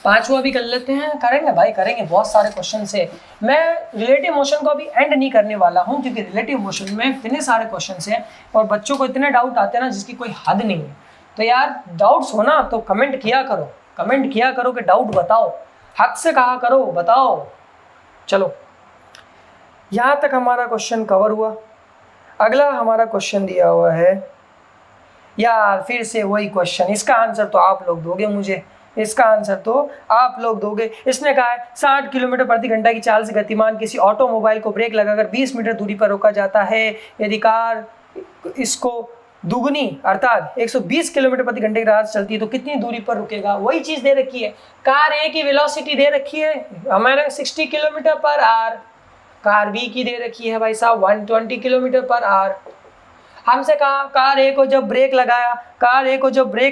पांचवा भी कर लेते हैं, करेंगे भाई करेंगे, बहुत सारे क्वेश्चन से। मैं रिलेटिव मोशन को अभी एंड नहीं करने वाला हूँ, क्योंकि रिलेटिव मोशन में इतने सारे क्वेश्चन हैं और बच्चों को इतने डाउट आते हैं ना जिसकी कोई हद नहीं है। तो यार डाउट्स हो ना तो कमेंट किया करो कि डाउट बताओ, हक से कहा करो, बताओ। चलो, यहाँ तक हमारा क्वेश्चन कवर हुआ। अगला हमारा क्वेश्चन दिया हुआ है, यार फिर से वही क्वेश्चन, इसका आंसर तो आप लोग दोगे मुझे, इसका आंसर तो आप लोग दोगे। इसने कहा है 60 किलोमीटर प्रति घंटा की चाल से गतिमान किसी ऑटोमोबाइल को ब्रेक लगाकर 20 मीटर दूरी पर रोका जाता है। यदि कार इसको दुगनी अर्थात 120 किलोमीटर प्रति घंटे की रफ्तार से चलती है तो कितनी दूरी पर रुकेगा। वही चीज़ दे रखी है, कार ए की वेलोसिटी दे रखी है हमारे 60 kilometre per hour, car B की दे रखी है भाई साहब 120 किलोमीटर पर आवर। हमसे कहा कार ए को जब ब्रेक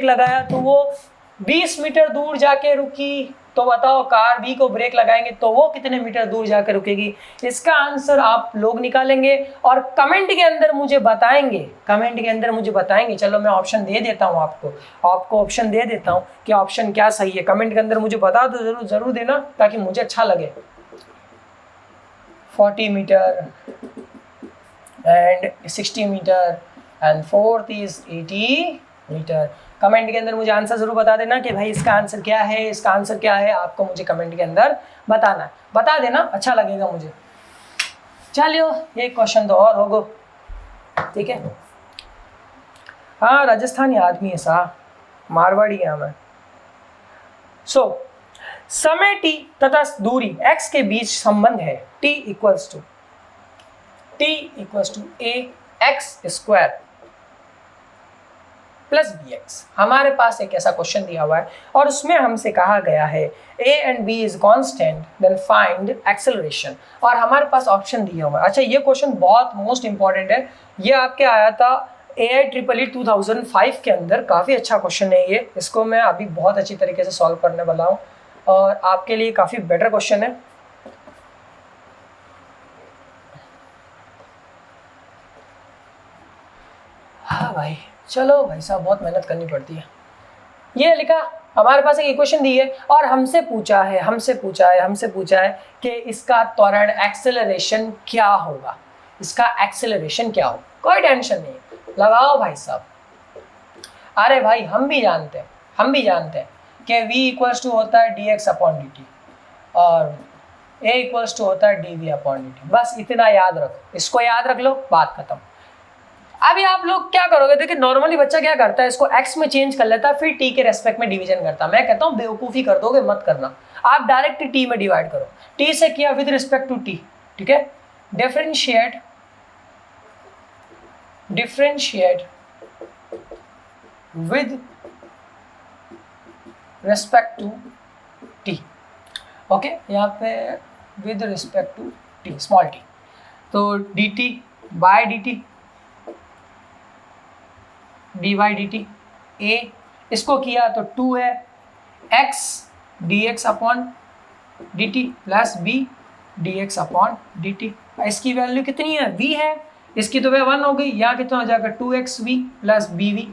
लगाया तो वो 20 मीटर दूर जाके रुकी, तो बताओ कार बी को ब्रेक लगाएंगे तो वो कितने मीटर दूर जाकर रुकेगी? इसका आंसर आप लोग निकालेंगे और कमेंट के अंदर मुझे बताएंगे, कमेंट के अंदर मुझे बताएंगे। चलो मैं ऑप्शन दे देता हूँ आपको ऑप्शन दे देता हूँ कि ऑप्शन क्या सही है। कमेंट के अंदर मुझे बता दो, जरूर देना ताकि मुझे अच्छा लगे। 40 metre and 60 metre and fourth is 80 metre. Comment के अंदर मुझे आंसर जरूर बता देना कि भाई इसका आंसर क्या है, इसका आंसर क्या है, आपको मुझे कमेंट के अंदर बताना, बता देना, अच्छा लगेगा मुझे। चलिए एक क्वेश्चन तो और होगो, ठीक है। हाँ राजस्थानी आदमी है साहब, मारवाड़ी है मैं। समय t तथा दूरी x के बीच संबंध है t equals to a x square plus bx। हमारे पास एक ऐसा क्वेश्चन दिया हुआ है और उसमें हमसे कहा गया है a and b is constant then find acceleration, और हमारे पास ऑप्शन दिया हुआ है। अच्छा ये क्वेश्चन बहुत मोस्ट इंपॉर्टेंट है, ये आपके आया था AIEEE 2005 के अंदर, काफ़ी अच्छा क्वेश्चन है ये। इसको मैं अभी बहुत अच्छी तरीके से सॉल्व करने वाला हूँ और आपके लिए काफ़ी बेटर क्वेश्चन है। हाँ भाई चलो भाई साहब, बहुत मेहनत करनी पड़ती है। ये लिखा हमारे पास एक इक्वेशन दी है और हमसे पूछा है कि इसका त्वरण एक्सेलरेशन क्या होगा, इसका एक्सेलरेशन क्या होगा। कोई टेंशन नहीं, लगाओ भाई साहब। अरे भाई हम भी जानते हैं कि v इक्वल्स टू होता है dx अपॉन dt और a इक्वल्स टू होता है dv अपॉन dt। बस इतना याद रखो, इसको याद रख लो, बात खत्म। अभी आप लोग क्या करोगे, देखिए नॉर्मली बच्चा क्या करता है, इसको x में चेंज कर लेता है, फिर t के रेस्पेक्ट में डिवीजन करता है। मैं कहता हूँ बेवकूफ़ी कर दोगे, मत करना। आप डायरेक्ट t में डिवाइड करो, t से किया विद रिस्पेक्ट टू t, ठीक है। Differentiate with respect to t, okay. यहाँ पे with respect to t, small t, तो dt by dt dy dt a, इसको किया तो 2 है x dx upon dt plus b dx upon dt। इसकी वैल्यू कितनी है, v है, इसकी तो वह 1 हो गई। यहाँ कितना हो जाएगा 2xv प्लस bv।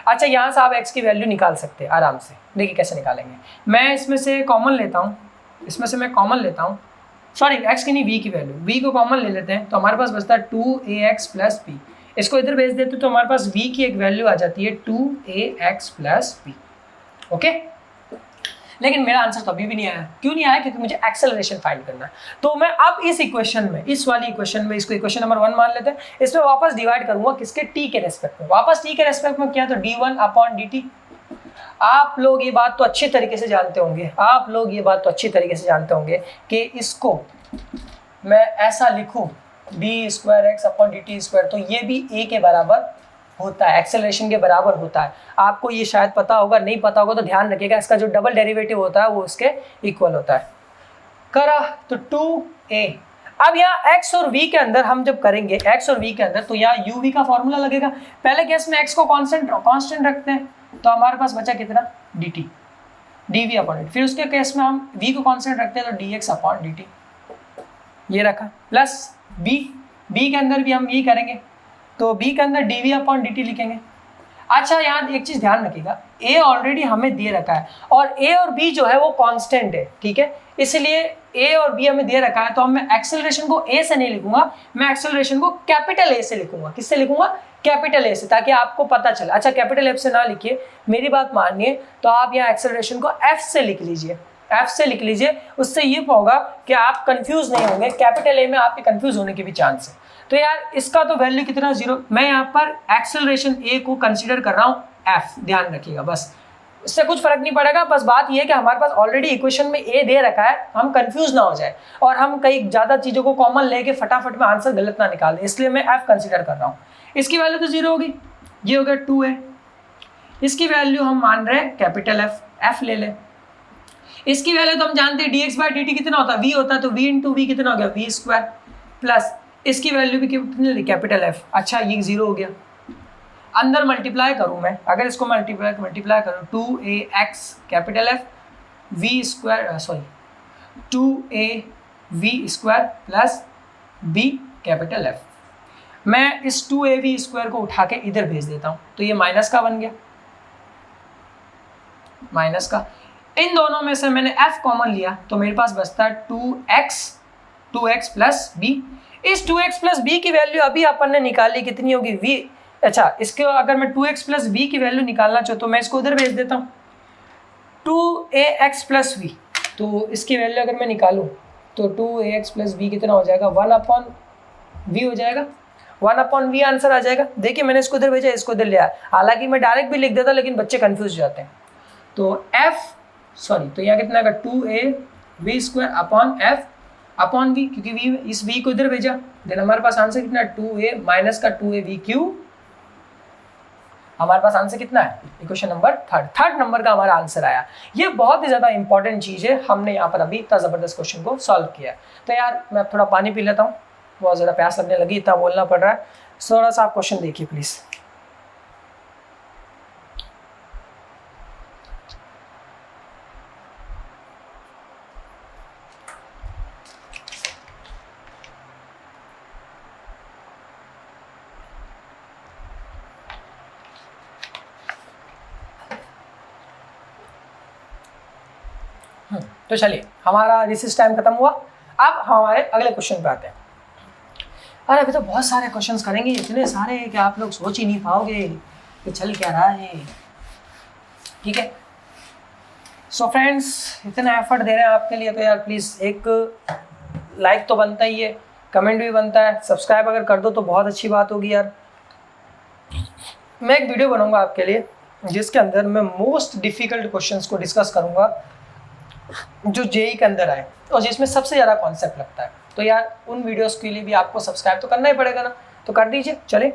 अच्छा यहाँ से आप x की वैल्यू निकाल सकते हैं आराम से, देखिए कैसे निकालेंगे। मैं इसमें से कॉमन लेता हूँ, सॉरी x की नहीं, v की वैल्यू, v को कॉमन ले लेते हैं तो हमारे पास बचता है 2ax प्लस b। इसको इधर भेज देते तो हमारे पास v की एक वैल्यू आ जाती है 2ax प्लस b, ओके। लेकिन मेरा आंसर तो अभी भी नहीं आया। क्यों नहीं आया? क्योंकि मुझे एक्सेलरेशन फाइंड करना है। तो मैं अब इस इक्वेशन में, इस वाली इक्वेशन में, इसको इक्वेशन नंबर 1 मान लेते हैं, इसमें वापस डिवाइड करूंगा किसके, t के रेस्पेक्ट में। वापस t के रेस्पेक्ट में किया तो d1 अपॉन dt। आप लोग ये बात तो अच्छी तरीके से जानते होंगे, कि इसको मैं ऐसा लिखूं D square x upon d T square, तो ये भी a के बराबर होता है, एक्सेलरेशन के बराबर होता है। आपको ये शायद पता होगा, नहीं पता होगा तो ध्यान रखिएगा, इसका जो डबल डेरिवेटिव होता है वो इसके इक्वल होता है। करा तो 2a। अब यहाँ x और v के अंदर हम जब करेंगे तो यहाँ uv का फॉर्मूला लगेगा। पहले केस में x को कांस्टेंट रखते हैं तो हमारे पास बचा कितना, dt dv अपॉन dt। फिर उसके केस में हम v को कांस्टेंट रखते हैं तो dx अपॉन dt, ये रखा, प्लस b के अंदर भी हम ये करेंगे तो b के अंदर dv अपॉन dt लिखेंगे। अच्छा यहाँ एक चीज ध्यान रखिएगा, a ऑलरेडी हमें दे रखा है और a और b जो है वो कांस्टेंट है, ठीक है। इसलिए a और b हमें दे रखा है तो मैं एक्सेलरेशन को a से नहीं लिखूंगा, मैं एक्सेलरेशन को कैपिटल A से लिखूंगा। किससे लिखूंगा, कैपिटल A से, ताकि आपको पता चले। अच्छा कैपिटल F से ना लिखिए, मेरी बात मानिए, तो आप यहाँ एक्सेलरेशन को F से लिख लीजिए, उससे ये होगा कि आप कंफ्यूज नहीं होंगे। कैपिटल A में आपके कंफ्यूज होने के भी चांस है। तो यार इसका तो वैल्यू कितना, 0। मैं यहाँ पर एक्सेलरेशन A को कंसीडर कर रहा हूँ F, ध्यान रखिएगा, बस इससे कुछ फर्क नहीं पड़ेगा। बस बात यह है कि हमारे पास ऑलरेडी इक्वेशन में A दे रखा है, हम कंफ्यूज ना हो जाए और हम कई ज़्यादा चीज़ों को कॉमन लेके फटाफट में आंसर गलत ना निकालें, इसलिए मैं F कंसीडर कर रहा हूँ। इसकी वैल्यू तो 0 होगी, ये हो गया 2 है। इसकी वैल्यू हम मान रहे हैं कैपिटल F ले लें। इसकी वैल्यू तो हम जानते हैं dx बाई dt कितना होता है, v होता है, तो v इंटू वी कितना हो गया, v स्क्वायर, प्लस इसकी वैल्यू भी कितनी, कैपिटल F। अच्छा ये 0 हो गया, अंदर मल्टीप्लाई करूँ मैं, अगर इसको मल्टीप्लाई करूँ 2ax capital F v square sorry 2AV² plus B capital F। मैं इस 2AV² को उठा के इधर भेज देता हूँ, तो ये माइनस का बन गया, माइनस का। इन दोनों में से मैंने F कॉमन लिया तो मेरे पास बचता है 2x प्लस B। इस 2x प्लस B की वैल्यू अभी अपन ने निकाली, कितनी होगी V। अच्छा, इसके अगर मैं 2x प्लस B की वैल्यू निकालना चाहूँ तो मैं इसको उधर भेज देता हूँ 2ax प्लस V। तो इसकी वैल्यू अगर मैं निकालूँ तो 2ax प्लस B कितना हो जाएगा, 1/v हो जाएगा, 1/v आंसर आ जाएगा। देखिए मैंने इसको इधर भेजा, इसको इधर लिया, हालांकि मैं डायरेक्ट भी लिख देता लेकिन बच्चे कंफ्यूज हो जाते हैं। तो तो यहाँ कितना आएगा 2AV² upon F upon V, क्योंकि V इस V को इधर भेजा, देन हमारे पास आंसर कितना है 2a माइनस का 2AV3। हमारे पास आंसर कितना है, इक्वेशन नंबर थर्ड नंबर का हमारा आंसर आया। ये बहुत ही ज़्यादा इंपॉर्टेंट चीज़ है, हमने यहाँ पर अभी इतना ज़बरदस्त क्वेश्चन को सॉल्व किया। तो यार मैं थोड़ा पानी पी लेता हूँ, बहुत ज़्यादा प्यास लगने लगी, इतना बोलना पड़ रहा है। थोड़ा सा आप क्वेश्चन देखिए प्लीज़। तो चलिए हमारा रिसेस टाइम खत्म हुआ, अब हमारे अगले क्वेश्चन पे आते हैं। अरे अभी तो बहुत सारे क्वेश्चंस करेंगे, इतने सारे हैं कि आप लोग सोच ही नहीं पाओगे कि चल क्या रहा है। ठीक है, सो फ्रेंड्स इतना एफर्ट दे रहे हैं आपके लिए तो यार प्लीज़ एक लाइक तो बनता ही है, कमेंट भी बनता है, सब्सक्राइब अगर कर दो तो बहुत अच्छी बात होगी यार। मैं एक वीडियो बनाऊंगा आपके लिए जिसके अंदर मैं मोस्ट डिफ़िकल्ट क्वेश्चंस को डिस्कस करूंगा जो जेई के अंदर आए और जिसमें सबसे ज़्यादा कॉन्सेप्ट लगता है। तो यार उन वीडियोस के लिए भी आपको सब्सक्राइब तो करना ही पड़ेगा ना, तो कर दीजिए। चलिए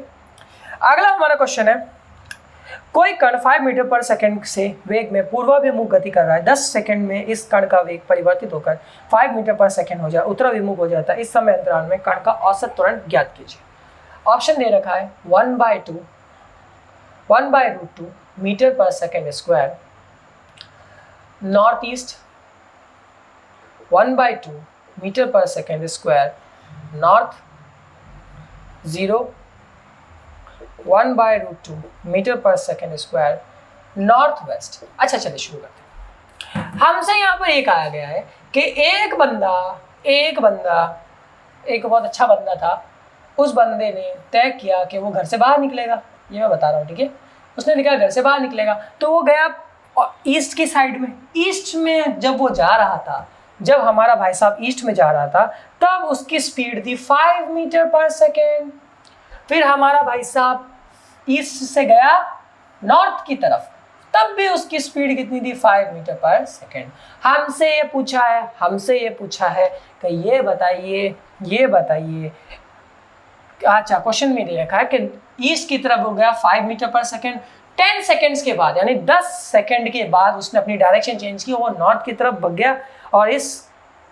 अगला हमारा क्वेश्चन है, कोई कण 5 मीटर पर सेकंड से वेग में पूर्वाभिमुख गति कर रहा है, 10 सेकंड में इस कण का वेग परिवर्तित होकर 5 मीटर पर सेकंड हो जाए, उत्तराभिमुख हो जाता है। इस समय अंतराल में कण का औसत त्वरण ज्ञात कीजिए। ऑप्शन दे रखा है 1/√2 metre per second square north east, 1/2 metre per second square north 0, 1/√2 metre per second square north west. अच्छा चलिए शुरू करते हैं। हमसे यहाँ पर एक आया गया है कि एक बंदा एक बहुत अच्छा बंदा था, उस बंदे ने तय किया कि वो घर से बाहर निकलेगा, ये मैं बता रहा हूँ। ठीक है, उसने लिखा घर से बाहर निकलेगा, तो वो गया ईस्ट की साइड में। ईस्ट में जब वो जा रहा था, जब हमारा भाई साहब ईस्ट में जा रहा था, तब उसकी स्पीड थी 5 मीटर पर सेकेंड। फिर हमारा भाई साहब ईस्ट से गया नॉर्थ की तरफ, तब भी उसकी स्पीड कितनी थी, 5 मीटर पर सेकेंड। हमसे ये पूछा है कि ये बताइए अच्छा क्वेश्चन में दे रखा है कि ईस्ट की तरफ हो गया 5 मीटर पर सेकेंड, 10 सेकेंड्स के बाद यानी 10 सेकेंड के बाद उसने अपनी डायरेक्शन चेंज की, वो नॉर्थ की तरफ भाग गया और इस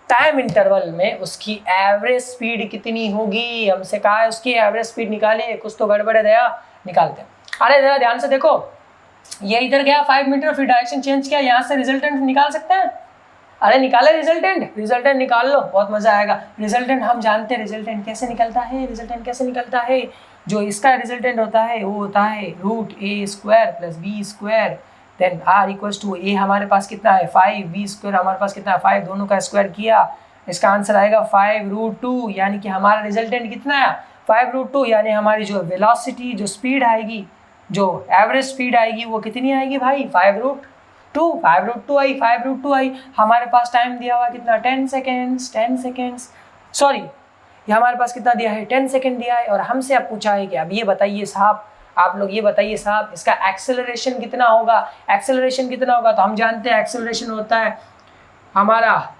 टाइम इंटरवल में उसकी एवरेज स्पीड कितनी होगी। हमसे कहा है उसकी एवरेज स्पीड निकालिए, कुछ तो गड़बड़ है दया, निकालते हैं। अरे जरा ध्यान से देखो, ये इधर गया 5 मीटर, फिर डायरेक्शन चेंज किया, यहाँ से रिजल्टेंट निकाल सकते हैं। अरे निकाले रिजल्टेंट निकाल लो, बहुत मजा आएगा। रिजल्टेंट हम जानते हैं रिजल्टेंट कैसे निकलता है, जो इसका रिजल्टेंट होता है वो होता है √a² plus b², then r equals to a हमारे पास कितना है 5, b² हमारे पास कितना है 5, दोनों का स्क्वायर किया, इसका आंसर आएगा 5√2, यानी कि हमारा रिजल्टेंट कितना है 5√2, यानी हमारी जो वेलोसिटी, जो स्पीड आएगी, जो एवरेज स्पीड आएगी वो कितनी आएगी भाई 5√2 आई। हमारे पास टाइम दिया हुआ कितना 10 सेकेंड्स, सॉरी ये हमारे पास कितना दिया है 10 सेकेंड दिया है। और हमसे अब पूछा है कि अब ये बताइए साहब, आप लोग ये बताइए साहब इसका एक्सेलरेशन कितना होगा। तो हम जानते हैं एक्सेलरेशन होता है हमारा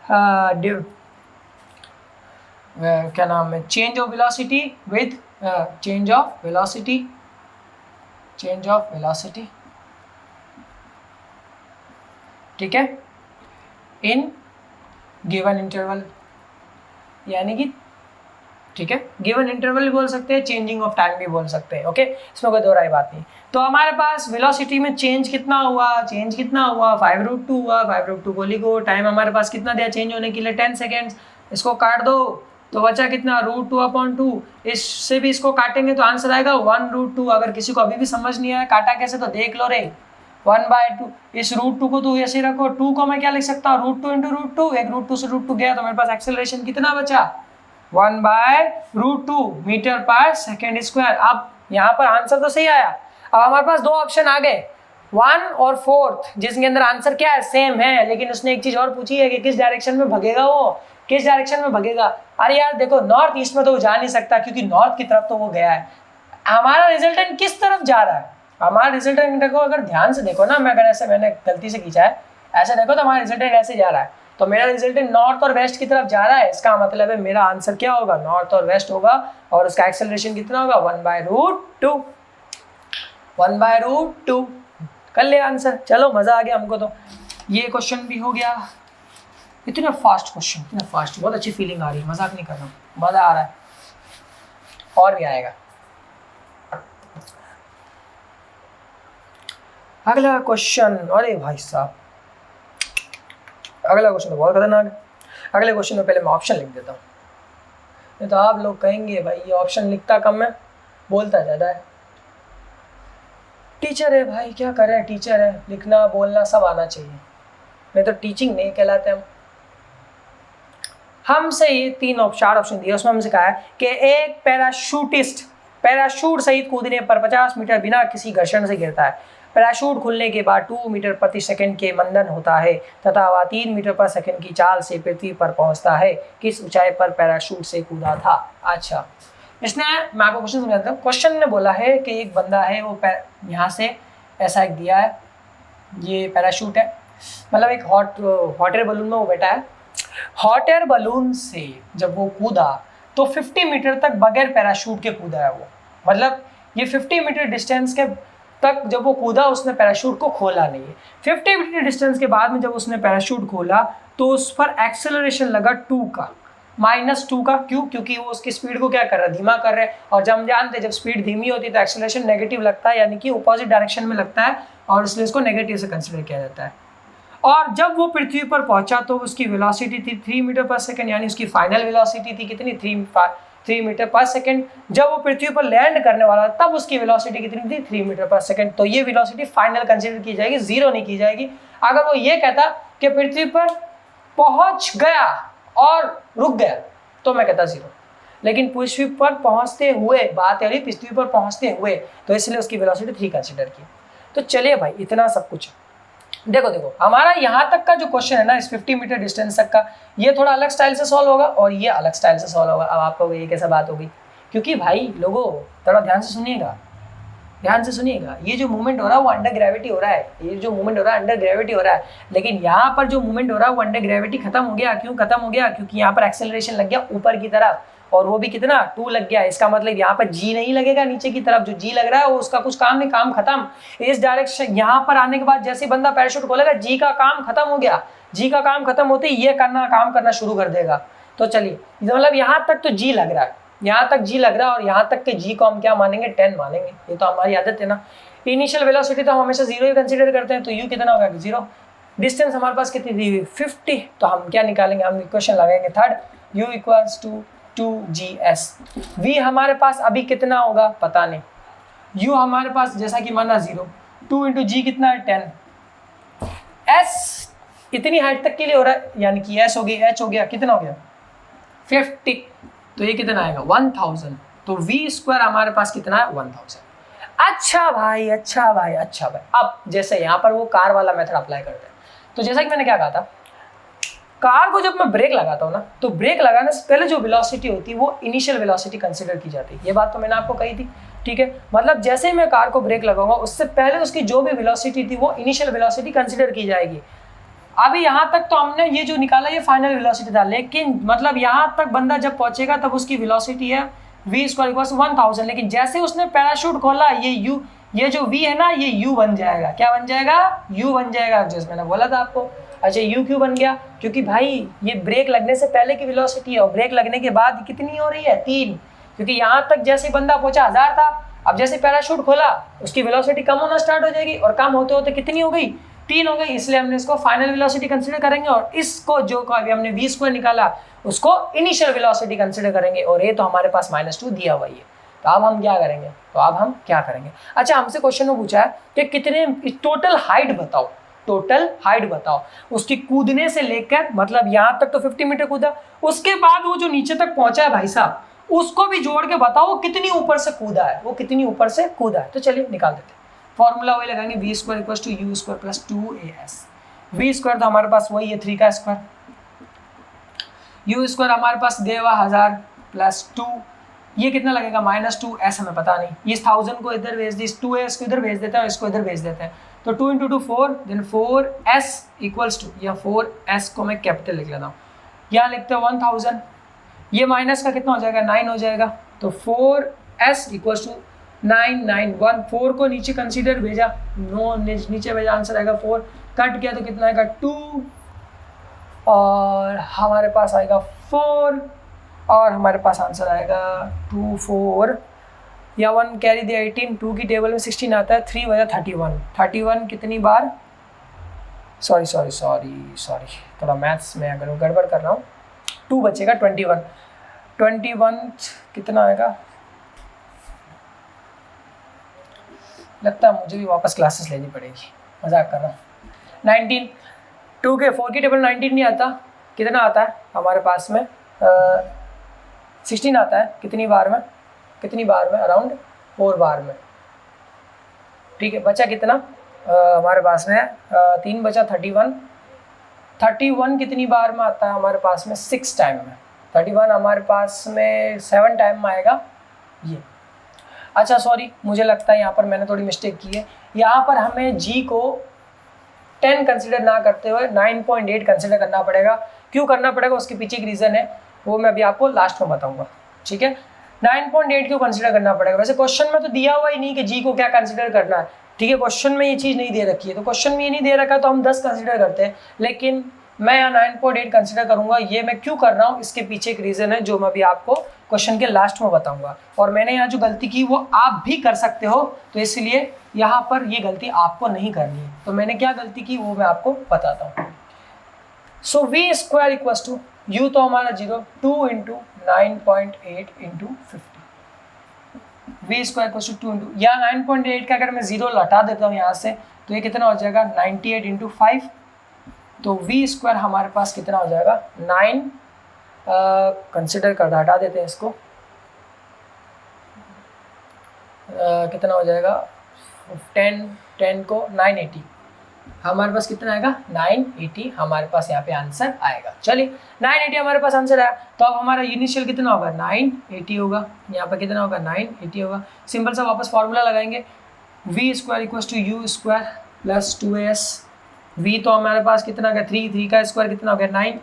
क्या नाम है, change of velocity with change of velocity, ठीक है, इन गिवन इंटरवल, यानी कि ठीक है, गिवन इंटरवल भी बोल सकते हैं, चेंजिंग ऑफ टाइम भी बोल सकते हैं। ओके, इसमें कोई दो राय बात नहीं। तो हमारे पास वेलोसिटी में चेंज कितना हुआ, 5√2 हुआ, 5√2 को लिखो। टाइम हमारे पास कितना दिया चेंज होने के लिए, 10 सेकेंड्स। इसको काट दो तो बचा कितना, √2/2। इससे भी इसको काटेंगे तो आंसर आएगा 1√2। अगर किसी को अभी भी समझ नहीं आया काटा कैसे तो देख लो रे, 1/2। इस √2 को तो ऐसे रखो, 2 को मैं क्या लिख सकता हूँ, √2 × √2। एक √2 से √2 गया तो मेरे पास एक्सेलरेशन कितना बचा, 1/√2 मीटर/सेकेंड²। अब यहाँ पर आंसर तो सही आया। अब हमारे पास दो ऑप्शन आ गए, 1 और 4, जिसके अंदर आंसर क्या है, सेम है। लेकिन उसने एक चीज और पूछी है कि किस डायरेक्शन में भगेगा वो, किस डायरेक्शन में भगेगा। अरे यार देखो, नॉर्थ ईस्ट में तो वो जा नहीं सकता क्योंकि नॉर्थ की तरफ तो वो गया है। हमारा रिजल्टेंट किस तरफ जा रहा है, हमारा रिजल्टेंट देखो, अगर ध्यान से देखो ना, मैं अगर ऐसे मैंने गलती से खींचा है, ऐसे देखो तो हमारा रिजल्टेंट ऐसे जा रहा है। तो मेरा रिजल्टेंट नॉर्थ और वेस्ट की तरफ जा रहा है, इसका मतलब है मेरा आंसर क्या होगा, नॉर्थ और वेस्ट होगा। और उसका एक्सेलरेशन कितना होगा, 1/√2। 1/√2 कर ले आंसर। चलो मजा आ गया हमको तो, ये क्वेश्चन भी हो गया। इतना फास्ट क्वेश्चन, इतना फास्ट, बहुत अच्छी फीलिंग आ रही है, मजाक नहीं कर रहा हूँ, मजा आ रहा है, और भी आएगा। अगला क्वेश्चन, अरे भाई साहब अगला क्वेश्चन तो बहुत खतरनाक है। अगले क्वेश्चन में पहले मैं ऑप्शन लिख देता हूँ, नहीं तो आप लोग कहेंगे भाई ये ऑप्शन लिखता कम है, बोलता ज़्यादा है। टीचर है भाई, क्या करें, टीचर है, लिखना बोलना सब आना चाहिए, नहीं तो टीचिंग नहीं कहलाते हम। हमसे ये 4 ऑप्शन दिए, उसमें हमसे कहा है कि एक पैराशूटिस्ट पैराशूट सहित कूदने पर 50 मीटर बिना किसी घर्षण से गिरता है। पैराशूट खुलने के बाद 2 मीटर प्रति सेकंड के मंदन होता है तथा वह 3 मीटर पर सेकंड की चाल से पृथ्वी पर पहुंचता है। किस ऊंचाई पर पैराशूट से कूदा था। अच्छा, इसने, मैं आपको क्वेश्चन समझाता हूँ। क्वेश्चन ने बोला है कि एक बंदा है, वो यहाँ से ऐसा एक दिया है, ये पैराशूट है, मतलब एक हॉट एयर बलून में वो बैठा है। हॉट एयर बलून से जब वो कूदा तो 50 मीटर तक बगैर पैराशूट के कूदा है वो, मतलब ये 50 मीटर डिस्टेंस के तक जब वो कूदा उसने पैराशूट को खोला नहीं है। 50 मीटर डिस्टेंस के बाद में जब उसने पैराशूट खोला तो उस पर एक्सेलरेशन लगा 2 का, -2 का। क्यों? क्योंकि वो उसकी स्पीड को क्या कर रहा है, धीमा कर रहा है। और जब हम जानते हैं जब स्पीड धीमी होती है तो एक्सेलरेशन नेगेटिव लगता है, यानी कि अपोजिट डायरेक्शन में लगता है, और इसलिए इसको नेगेटिव से कंसिडर किया जाता है। और जब वो पृथ्वी पर पहुंचा तो उसकी वेलोसिटी थी 3 मीटर पर सेकंड, यानी उसकी फाइनल वेलोसिटी थी कितनी, 3 मीटर पर सेकंड। जब वो पृथ्वी पर लैंड करने वाला तब उसकी वेलोसिटी कितनी थी, 3 मीटर पर सेकंड। तो ये वेलोसिटी फाइनल कंसीडर की जाएगी, जीरो नहीं की जाएगी। अगर वो ये कहता कि पृथ्वी पर पहुंच गया और रुक गया तो मैं कहता 0, लेकिन पृथ्वी पर पहुंचते हुए बात है, पृथ्वी पर पहुंचते हुए, तो इसलिए उसकी वेलोसिटी 3 कंसीडर की। तो चलिए भाई, इतना सब कुछ देखो हमारा यहाँ तक का जो क्वेश्चन है ना, इस 50 मीटर डिस्टेंस तक का, ये थोड़ा अलग स्टाइल से सॉल्व होगा और ये अलग स्टाइल से सॉल्व होगा। अब आप कहोगे ये कैसा बात होगी, क्योंकि भाई लोगों थोड़ा ध्यान से सुनिएगा, ये जो मूवमेंट हो रहा है वो अंडर ग्रेविटी हो रहा है, ये जो मूवमेंट हो रहा है अंडर ग्रेविटी हो रहा है। लेकिन यहाँ पर जो मूवमेंट हो रहा है वो अंडर ग्रेविटी खत्म हो गया। क्यों खत्म हो गया? क्योंकि यहाँ पर एक्सेलरेशन लग गया ऊपर की तरफ, और वो भी कितना, 2 लग गया। इसका मतलब यहाँ पर जी नहीं लगेगा नीचे की तरफ, जो जी लग रहा है वो उसका कुछ काम नहीं, काम खत्म। इस डायरेक्शन यहाँ पर आने के बाद जैसे बंदा पैराशूट खोलेगा, जी का काम खत्म हो गया। जी का काम खत्म होते ही ये काम करना शुरू कर देगा। तो चलिए, मतलब यहाँ तक तो जी लग रहा है, यहाँ तक जी लग रहा है, और यहाँ तक के जी को हम क्या मानेंगे, 10 मानेंगे। ये तो हमारी आदत है ना। इनिशियल वेलोसिटी तो हम हमेशा 0 ही कंसीडर करते हैं, तो यू कितना होगा, 0। डिस्टेंस हमारे पास कितनी दी हुई, 50, तो हम क्या निकालेंगे, हम इक्वेशन लगाएंगे थर्ड, u = 2gs। v हमारे पास अभी कितना होगा पता नहीं, u हमारे पास जैसा कि माना 0, 2 × g कितना है, 10। s इतनी हाइट तक के लिए हो रहा है, यानी कि s हो गया, h हो गया, कितना हो गया 50, तो ये कितना आएगा 1000। तो v² हमारे पास कितना है, 1000। अच्छा भाई। अब जैसे यहाँ पर वो कार वाला मेथड अप्लाई करते हैं, तो जैसा कि मैंने क्या कहा था, कार को जब मैं ब्रेक लगाता हूँ ना, तो ब्रेक लगाने से पहले जो वेलोसिटी होती है वो इनिशियल वेलोसिटी कंसीडर की जाती है। ये बात तो मैंने आपको कही थी, ठीक है। मतलब जैसे ही मैं कार को ब्रेक लगाऊंगा उससे पहले उसकी जो भी वेलोसिटी थी वो इनिशियल वेलोसिटी कंसीडर की जाएगी। अभी यहाँ तक तो हमने ये जो निकाला ये फाइनल वेलोसिटी था, लेकिन मतलब यहाँ तक बंदा जब पहुंचेगा तब उसकी वेलोसिटी है v² = 1000। लेकिन जैसे उसने पैराशूट खोला, ये जो v है ना, ये u बन जाएगा। क्या बन जाएगा, u बन जाएगा, जैसे मैंने बोला था आपको। अच्छा यू क्यों बन गया? क्योंकि भाई ये ब्रेक लगने से पहले की वेलोसिटी है और ब्रेक लगने के बाद कितनी हो रही है 3, क्योंकि यहाँ तक जैसे बंदा पहुंचा 1000 था, अब जैसे पैराशूट खोला उसकी वेलोसिटी कम होना स्टार्ट हो जाएगी और कम होते होते कितनी हो गई 3 हो गई, इसलिए हमने इसको फाइनल वेलोसिटी कंसीडर करेंगे और इसको जो अभी हमने v स्क्वायर निकाला उसको इनिशियल वेलोसिटी कंसीडर करेंगे और ये तो हमारे पास -2 दिया हुआ ही है। तो अब हम क्या करेंगे? अच्छा हमसे क्वेश्चन में पूछा है कि कितने टोटल हाइट बताओ उसकी कूदने से लेकर, मतलब यहाँ तक तो 50 मीटर कूदा, उसके बाद वो जो नीचे तक पहुंचा है भाई साहब उसको भी जोड़ के बताओ वो कितनी ऊपर से कूदा है, तो चलिए निकाल देते हैं। फॉर्मूला वही लगाएंगे v square equals to u square plus 2as। v square तो हमारे पास वही है 3 का स्क्वायर, u स्क्वायर हमारे पास दिया हुआ 1000 प्लस 2, ये कितना लगेगा -2s, हमें पता नहीं, इस 1000 को इधर भेज दी, 2s को इधर भेज देते हैं और इसको इधर भेज देते हैं, तो 2 × 2 4, देन 4s इक्वल्स टू, या 4s को मैं कैपिटल लिख लेता हूँ, यहाँ लिखते हैं 1000, ये माइनस का कितना हो जाएगा 9 हो जाएगा, तो 4s इक्वल्स टू 991, 4 को नीचे कंसीडर भेजा, नीचे भेजा, आंसर आएगा 4, कट किया तो कितना आएगा 2 और हमारे पास आएगा 4 और हमारे पास आंसर आएगा 2 4 या 1 कैरी दिया 18, 2 की टेबल में 16 आता है, 3 बजा 31 कितनी बार, सॉरी थोड़ा मैथ्स में अगर गड़बड़ कर रहा हूँ, 2 बचेगा 21 कितना आएगा, लगता है मुझे भी वापस क्लासेस लेनी पड़ेगी, मजाक कर रहा हूँ। 19, 2 के 4 की टेबल 19 नहीं आता, कितना आता है हमारे पास में 16 आता है, कितनी बार में अराउंड 4 बार में, ठीक है। बचा कितना हमारे पास में 3 बचा 31 कितनी बार में आता है हमारे पास में 6 टाइम में, 31 हमारे पास में 7 टाइम में आएगा ये। अच्छा सॉरी, मुझे लगता है यहाँ पर मैंने थोड़ी मिस्टेक की है, यहाँ पर हमें g को 10 कंसिडर ना करते हुए 9.8 कंसिडर करना पड़ेगा। क्यों करना पड़ेगा उसके पीछे एक रीज़न है, वो मैं अभी आपको लास्ट में बताऊंगा, ठीक है। 9.8 क्यों कंसिडर करना पड़ेगा, वैसे क्वेश्चन में तो दिया हुआ ही नहीं कि g को क्या कंसिडर करना है, ठीक है, क्वेश्चन में ये चीज़ नहीं दे रखी है, तो क्वेश्चन में ये नहीं दे रखा तो हम 10 कंसिडर करते हैं, लेकिन मैं यहाँ 9.8 कंसिडर करूंगा। ये मैं क्यों कर रहा हूँ, इसके पीछे एक रीज़न है जो मैं अभी आपको क्वेश्चन के लास्ट में बताऊंगा। और मैंने यहाँ जो गलती की वो आप भी कर सकते हो, तो इसलिए यहाँ पर ये गलती आपको नहीं करनी है। तो मैंने क्या गलती की वो मैं आपको बताता हूँ। So v square equals to, u तो हमारा 0, 2 × 9.8 × 50, वी स्क्वायर इक्वल्स टू 2 × या 9.8 का अगर मैं 0 हटा देता हूँ यहाँ से तो ये कितना हो जाएगा 98 × 5, तो वी स्क्वायर हमारे पास कितना हो जाएगा 9, कंसिडर कर हटा देते हैं इसको, कितना हो जाएगा 10 को 980, हमारे पास कितना आएगा 980, हमारे पास यहाँ पे आंसर आएगा। चलिए 980 हमारे पास आंसर आया, तो अब हमारा इनिशियल कितना होगा 980 होगा, यहाँ पर कितना होगा 980 होगा। सिंपल सा वापस फॉर्मूला लगाएंगे, v square equals to u square plus 2s, v तो हमारे पास कितना हो गया 3 का स्क्वायर कितना हो गया 9,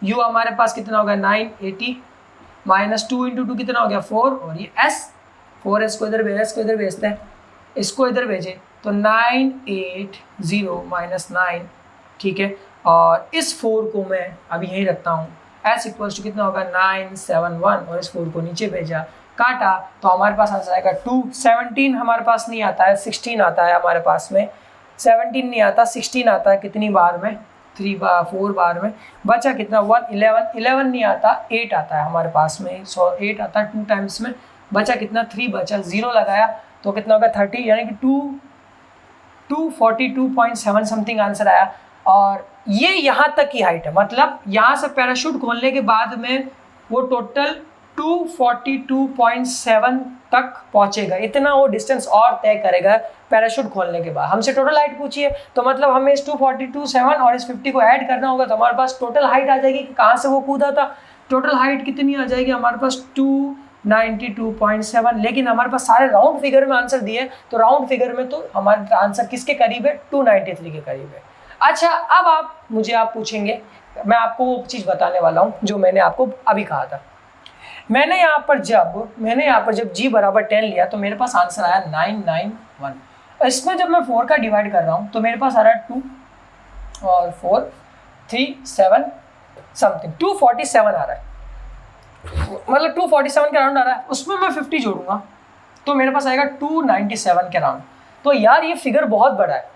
u हमारे पास कितना हो गया 980 माइनस 2 × 2 कितना हो गया 4, और ये s, 4s को इधर भेजा, इसको इधर भेजते हैं, इसको इधर भेजे तो 980 माइनस 9, ठीक है, और इस 4 को मैं अभी यहीं रखता हूँ, s इक्वल्स टू कितना होगा 971, और इस 4 को नीचे भेजा, काटा, तो हमारे पास आंसर आएगा 2। 17 हमारे पास नहीं आता है, 16 आता है हमारे पास में, 17 नहीं आता, 16 आता है, कितनी बार में 4 बार में। बचा कितना 1, 11 नहीं आता, 8 आता है हमारे पास में, 8 आता है 2 टाइम्स में। बचा कितना 3 बचा, 0 लगाया तो कितना होगा 30, यानी कि 242.7 समथिंग आंसर आया। और ये यहाँ तक की हाइट है, मतलब यहाँ से पैराशूट खोलने के बाद में वो टोटल 242.7 तक पहुँचेगा, इतना वो डिस्टेंस और तय करेगा पैराशूट खोलने के बाद। हमसे टोटल हाइट पूछी है, तो मतलब हमें इस 242.7 और इस 50 को ऐड करना होगा, तो हमारे पास टोटल हाइट आ जाएगी कि कहाँ से वो कूदा था। टोटल हाइट कितनी आ जाएगी हमारे पास 292.7, लेकिन हमारे पास सारे राउंड फिगर में आंसर दिए, तो राउंड फिगर में तो हमारा आंसर किसके करीब है 293 के करीब है। अच्छा, अब आप पूछेंगे, मैं आपको वो चीज़ बताने वाला हूँ जो मैंने आपको अभी कहा था। मैंने यहाँ पर जब g बराबर 10 लिया तो मेरे पास आंसर आया 991। इसमें जब मैं 4 का डिवाइड कर रहा हूँ तो मेरे पास आ रहा है 2 और 4, 237 समथिंग, 247 आ रहा है, मतलब 247 के अराउंड आ रहा है, उसमें मैं 50 जोड़ूंगा तो मेरे पास आएगा 297 के अराउंड। तो यार ये फिगर बहुत बड़ा है,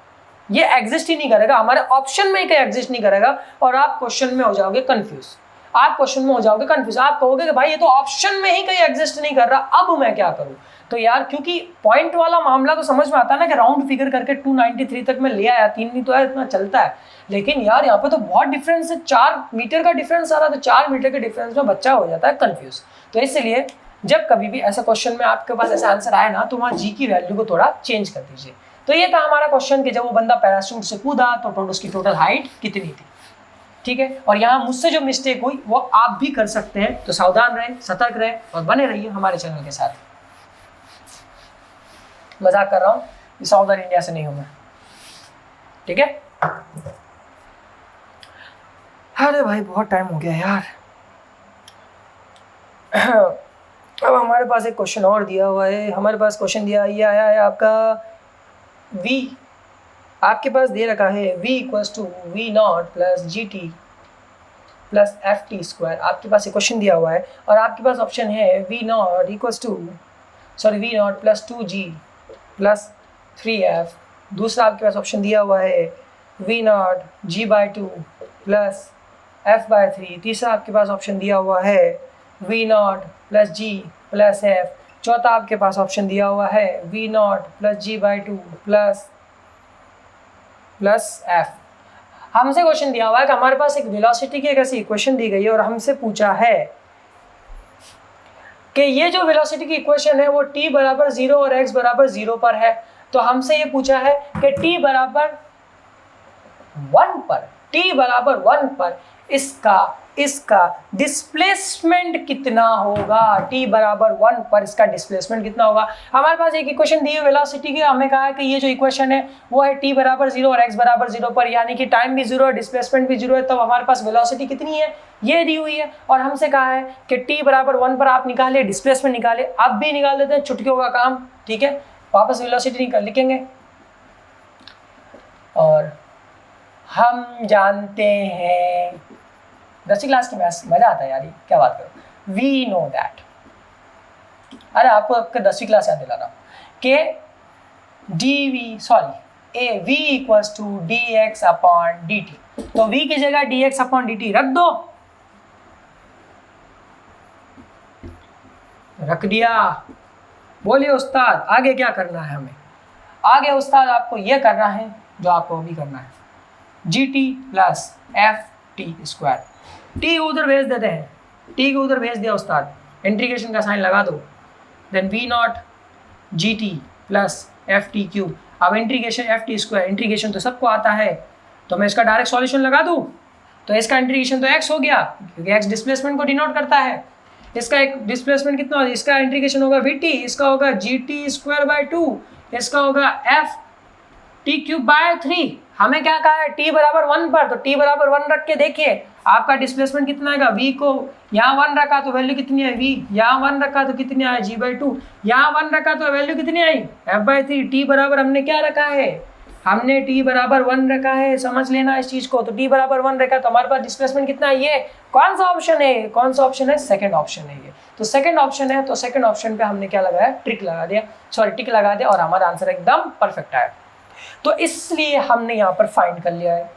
ये एग्जिस्ट ही नहीं करेगा, हमारे ऑप्शन में कहीं एग्जिस्ट नहीं करेगा, और आप क्वेश्चन में हो जाओगे कंफ्यूज, आप क्वेश्चन में हो जाओगे कंफ्यूज, आप कहोगे कि भाई ये तो ऑप्शन में ही कहीं एग्जिस्ट नहीं कर रहा, अब मैं क्या करूं। तो यार क्योंकि पॉइंट वाला मामला तो समझ में आता है ना कि राउंड फिगर करके 293 तक मैं ले आया, 3 नहीं तो है, इतना चलता है, लेकिन यार यहाँ पे तो बहुत डिफरेंस है, 4 मीटर का डिफरेंस आ रहा है, तो 4 मीटर के डिफरेंस में बच्चा हो जाता है कंफ्यूज। तो इसलिए जब कभी भी ऐसा क्वेश्चन में आपके पास ऐसा आंसर आए ना, तो वहाँ जी की वैल्यू को थोड़ा चेंज कर दीजिए। तो ये था हमारा क्वेश्चन कि जब वो बंदा पैराशूट से कूदा तो उसकी टोटल हाइट कितनी थी, ठीक है। और यहाँ मुझसे जो मिस्टेक हुई वो आप भी कर सकते हैं, तो सावधान रहें, सतर्क रहें और बने रहिए हमारे चैनल के साथ। मजाक कर रहा हूँ, साउदर्न इंडिया से नहीं हूँ मैं, ठीक है। अरे भाई बहुत टाइम हो गया यार। अब हमारे पास एक क्वेश्चन और दिया हुआ है, हमारे पास क्वेश्चन दिया ये आया है आपका v, आपके पास दे रखा है v equals to v naught plus g T plus F T square, आपके पास एक क्वेश्चन दिया हुआ है और आपके पास ऑप्शन है v naught equals to v naught plus 2g plus 3f, दूसरा आपके पास ऑप्शन दिया हुआ है v not g/2 plus f/3, तीसरा आपके पास ऑप्शन दिया हुआ है v naught plus g plus f, चौथा आपके पास ऑप्शन दिया हुआ है v naught plus g/2 plus f। हमसे क्वेश्चन दिया हुआ है कि हमारे पास एक वेलोसिटी की एक ऐसी इक्वेशन दी गई है और हमसे पूछा है कि ये जो वेलोसिटी की इक्वेशन है वो t बराबर 0 और x बराबर 0 पर है। तो हमसे ये पूछा है कि t बराबर 1 पर इसका डिस्प्लेसमेंट कितना होगा, t बराबर 1 पर इसका डिस्प्लेसमेंट कितना होगा। हमारे पास एक इक्वेशन दी है वेलोसिटी की, हमें कहा है कि ये जो इक्वेशन है वो है t बराबर 0 और x बराबर 0 पर, यानी कि टाइम भी 0 और डिस्प्लेसमेंट भी 0 है, तब हमारे पास वेलोसिटी कितनी है ये दी हुई है। और हमसे कहा है कि t बराबर 1 पर आप निकाले, डिस्प्लेसमेंट निकाले, अब भी निकाल देते हैं, चुटकियों का काम, ठीक है। वापस वेलोसिटी लिखेंगे और हम जानते हैं 10वीं क्लास की मैथ्स मजा आता है यार, क्या बात करो। वी नो दैट, अरे आपको आपका 10वीं क्लास याद दिला रहा हूँ कि ए v equals to d x upon d t, तो v की जगह dx अपॉन dt रख दो, रख दिया। बोलिए उस्ताद आगे क्या करना है हमें, आगे उस्ताद आपको ये करना है जो आपको अभी करना है, gt plus F T square, T उधर भेज देते हैं, टी को उधर भेज दिया उस्ताद, इंटीग्रेशन का साइन लगा दो, then V naught G T plus F T cube. अब integration F T square, integration तो सबको आता है, तो मैं इसका डायरेक्ट सॉल्यूशन लगा दूं, तो इसका इंटीग्रेशन तो x हो गया क्योंकि x डिस्प्लेसमेंट को डिनोट करता है। इसका एक डिस्प्लेसमेंट कितना होगा, इसका इंटीग्रेशन होगा vt, इसका होगा gt स्क्वायर बाय 2, इसका होगा एफ टी क्यूब बाय 3। हमें क्या कहा है t बराबर 1 पर, तो t बराबर 1 रख के देखिए आपका डिस्प्लेसमेंट कितना आएगा, v को यहाँ 1 रखा तो वैल्यू कितनी है v, यहाँ 1 रखा तो कितनी आया g/2, यहाँ 1 रखा तो वैल्यू कितनी आई f/3। t बराबर हमने क्या रखा है, हमने t बराबर 1 रखा है, समझ लेना इस चीज को। तो t बराबर 1 रखा तो हमारे पास डिस्प्लेसमेंट कितना है, ये कौन सा ऑप्शन है, कौन सा ऑप्शन है, सेकंड ऑप्शन है ये। तो सेकंड ऑप्शन है, तो सेकंड ऑप्शन पे हमने क्या लगाया, टिक लगा दिया और हमारा आंसर एकदम परफेक्ट आया। तो इसलिए हमने यहाँ पर फाइंड कर लिया है।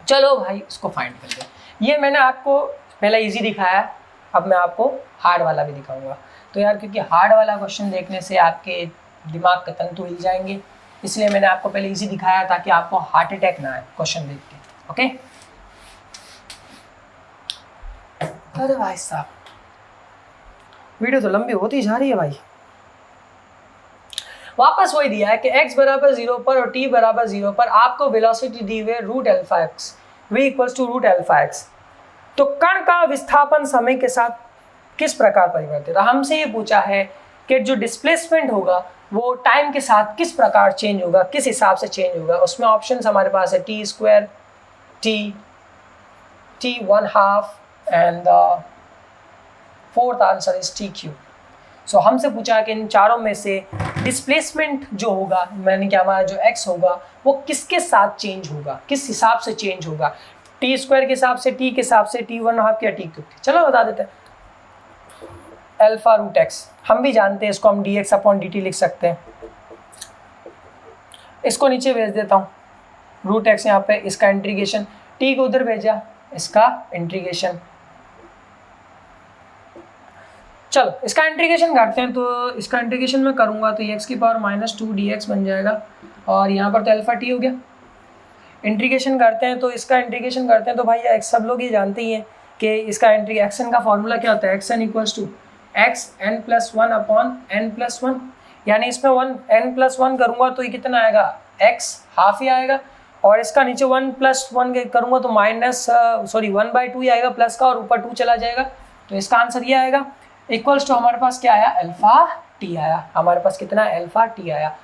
चलो भाई उसको फाइंड कर लिया, ये मैंने आपको पहले इजी दिखाया, अब मैं आपको हार्ड वाला भी दिखाऊंगा। तो यार क्योंकि हार्ड वाला क्वेश्चन देखने से आपके दिमाग के तंतु हिल जाएंगे, इसलिए मैंने आपको पहले इजी दिखाया ताकि आपको हार्ट अटैक ना आए क्वेश्चन देख के। ओके, अरे भाई साहब वीडियो तो लंबी होती जा रही है भाई। वापस वही दिया है कि x बराबर 0 पर और t बराबर 0 पर आपको वेलोसिटी दी हुई root alpha x, v equals to root alpha x. तो कण का विस्थापन समय के साथ किस प्रकार परिवर्तित, हमसे ये पूछा है कि जो डिस्प्लेसमेंट होगा वो टाइम के साथ किस प्रकार चेंज होगा, किस हिसाब से चेंज होगा। उसमें ऑप्शंस हमारे पास है T square, T 1/2 and fourth answer is T cube. सो हमसे पूछा कि इन चारों में से डिस्प्लेसमेंट जो होगा, मैंने क्या हमारा जो x होगा वो किसके साथ चेंज होगा, किस हिसाब से चेंज होगा। टी स्क्वायर के हिसाब से, टी के हिसाब से, टी 1/2 या टी क्यूब। चलो बता देते हैं, अल्फा रूट एक्स हम भी जानते हैं, इसको हम D x upon d T लिख सकते हैं। इसको नीचे भेज देता हूँ, रूट एक्स यहाँ पे, इसका इंटीग्रेशन, टी को उधर भेजा, इसका इंटीग्रेशन। चलो इसका इंटीग्रेशन करते हैं, तो इसका इंटीग्रेशन मैं करूँगा तो एक्स की पावर -2 dx बन जाएगा, और यहाँ पर तो अल्फा टी हो गया। इंटीग्रेशन करते हैं तो इसका इंटीग्रेशन करते हैं तो भाई एक्स सब लोग ये जानते ही हैं कि इसका एक्सन का फॉर्मूला क्या होता है, x n equals to x n plus 1 upon n plus 1, यानी इसमें 1 n प्लस 1 करूँगा तो ये कितना आएगा, x हाफ ही आएगा, और इसका नीचे 1 प्लस 1 करूँगा तो 1/2 ही आएगा प्लस का, और ऊपर 2 चला जाएगा, तो इसका आंसर ये आएगा। इक्वल्स टू हमारे पास क्या आया, अल्फा टी आया। हमारे पास कितना अल्फा टी आया,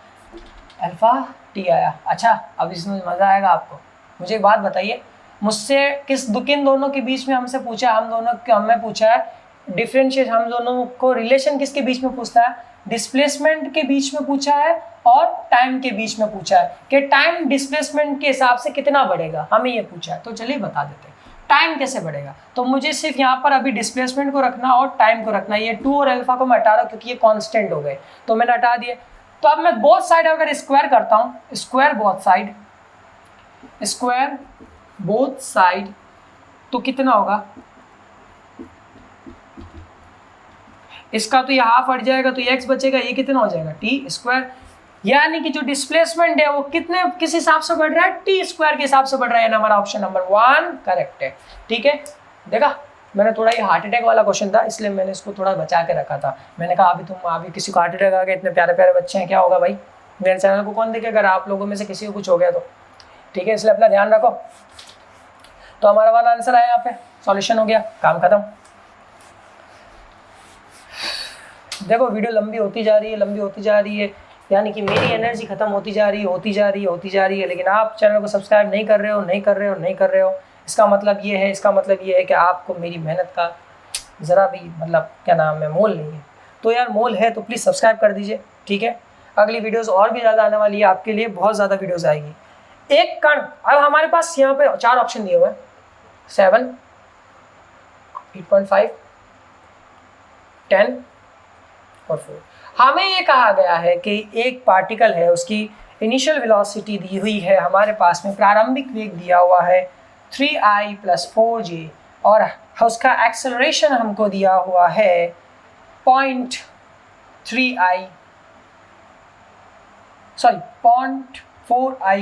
अल्फा टी आया। अच्छा अब इसमें मज़ा आएगा आपको। मुझे एक बात बताइए, मुझसे किन दोनों के बीच में हमसे पूछा, हमें पूछा है डिफरेंशिएट, हम दोनों को रिलेशन किसके बीच में पूछता है, डिस्प्लेसमेंट के बीच में पूछा है और टाइम के बीच में पूछा है कि टाइम डिस्प्लेसमेंट के हिसाब से कितना बढ़ेगा, हमें ये पूछा है। तो चलिए बता देते हैं टाइम कैसे बढ़ेगा। तो मुझे सिर्फ यहाँ पर अभी डिस्प्लेसमेंट को रखना और टाइम को रखना, ये 2 और अल्फा को मैं हटा रहा हूँ क्योंकि ये कांस्टेंट हो गए, तो मैंने हटा दिए। तो अब मैं बोथ साइड अगर स्क्वायर करता हूँ, स्क्वायर बोथ साइड, तो कितना होगा, इसका तो ये हाफ हट जाएगा तो ये x बचेगा, ये कितना हो जाएगा टी स्क्वायर, यानी कि जो डिस्प्लेसमेंट है वो किस हिसाब से बढ़ रहा है, टी स्क्वायर के हिसाब से बढ़ रहा है। हमारा ऑप्शन नंबर 1 करेक्ट है। ठीक है, देखा मैंने थोड़ा ये हार्ट अटैक वाला क्वेश्चन था इसलिए मैंने इसको थोड़ा बचा के रखा था। मैंने कहा अभी किसी को हार्ट अटैक आ गया, इतने प्यारे प्यारे बच्चे हैं, क्या होगा भाई, मेरे चैनल को कौन देखेगा अगर आप लोगों में से किसी को कुछ हो गया तो। ठीक है, इसलिए अपना ध्यान रखो। तो हमारा वाला आंसर आया, यहाँ पे सॉल्यूशन हो गया, काम खत्म। देखो वीडियो लंबी होती जा रही है, यानी कि मेरी एनर्जी खत्म होती जा रही है, लेकिन आप चैनल को सब्सक्राइब नहीं कर रहे हो। इसका मतलब ये है कि आपको मेरी मेहनत का ज़रा भी मतलब क्या नाम है, मोल नहीं है। तो यार मोल है तो प्लीज़ सब्सक्राइब कर दीजिए। ठीक है, अगली वीडियोस और भी ज़्यादा आने वाली है, आपके लिए बहुत ज़्यादा वीडियोस आएगी। एक कण, अब हमारे पास यहाँ पे 4 ऑप्शन दिए हुए हैं, 7, 8.5, 10 और 4। हमें ये कहा गया है कि एक पार्टिकल है, उसकी इनिशियल वेलोसिटी दी हुई है, हमारे पास में प्रारंभिक वेग दिया हुआ है 3i + 4j, और उसका एक्सेलरेशन हमको दिया हुआ है 0.4i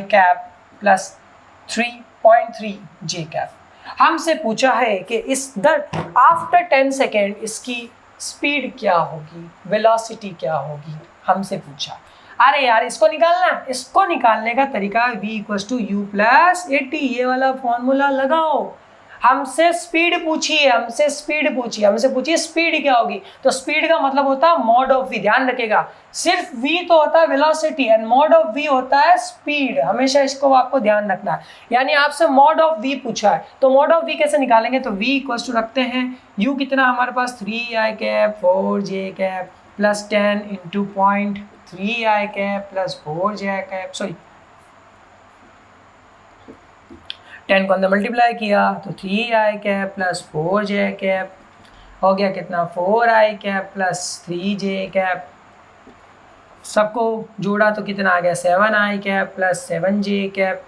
कैप + 3.3j कैप। हमसे पूछा है कि इस आफ्टर 10 सेकेंड इसकी स्पीड क्या होगी, वेलोसिटी क्या होगी, हमसे पूछा। अरे यार इसको निकालने का तरीका v = u + at, ये वाला फॉर्मूला लगाओ। हमसे स्पीड पूछिए, हमसे स्पीड क्या होगी, तो स्पीड का मतलब होता है मॉड ऑफ v। ध्यान रखिएगा, सिर्फ v तो होता है velocity and mod of v होता है स्पीड, हमेशा इसको आपको ध्यान रखना है। यानी आपसे मॉड ऑफ v पूछा है तो मॉड ऑफ v कैसे निकालेंगे, तो v = रखते हैं u कितना हमारे पास 3i cap 4j cap + 10 × 0.3i cap + 4j cap, 10 को अंदर मल्टीप्लाई किया तो 3i कैप + 4j कैप हो गया कितना, 4i कैप + 3j कैप, सबको जोड़ा तो कितना आ गया, 7i कैप + 7j कैप।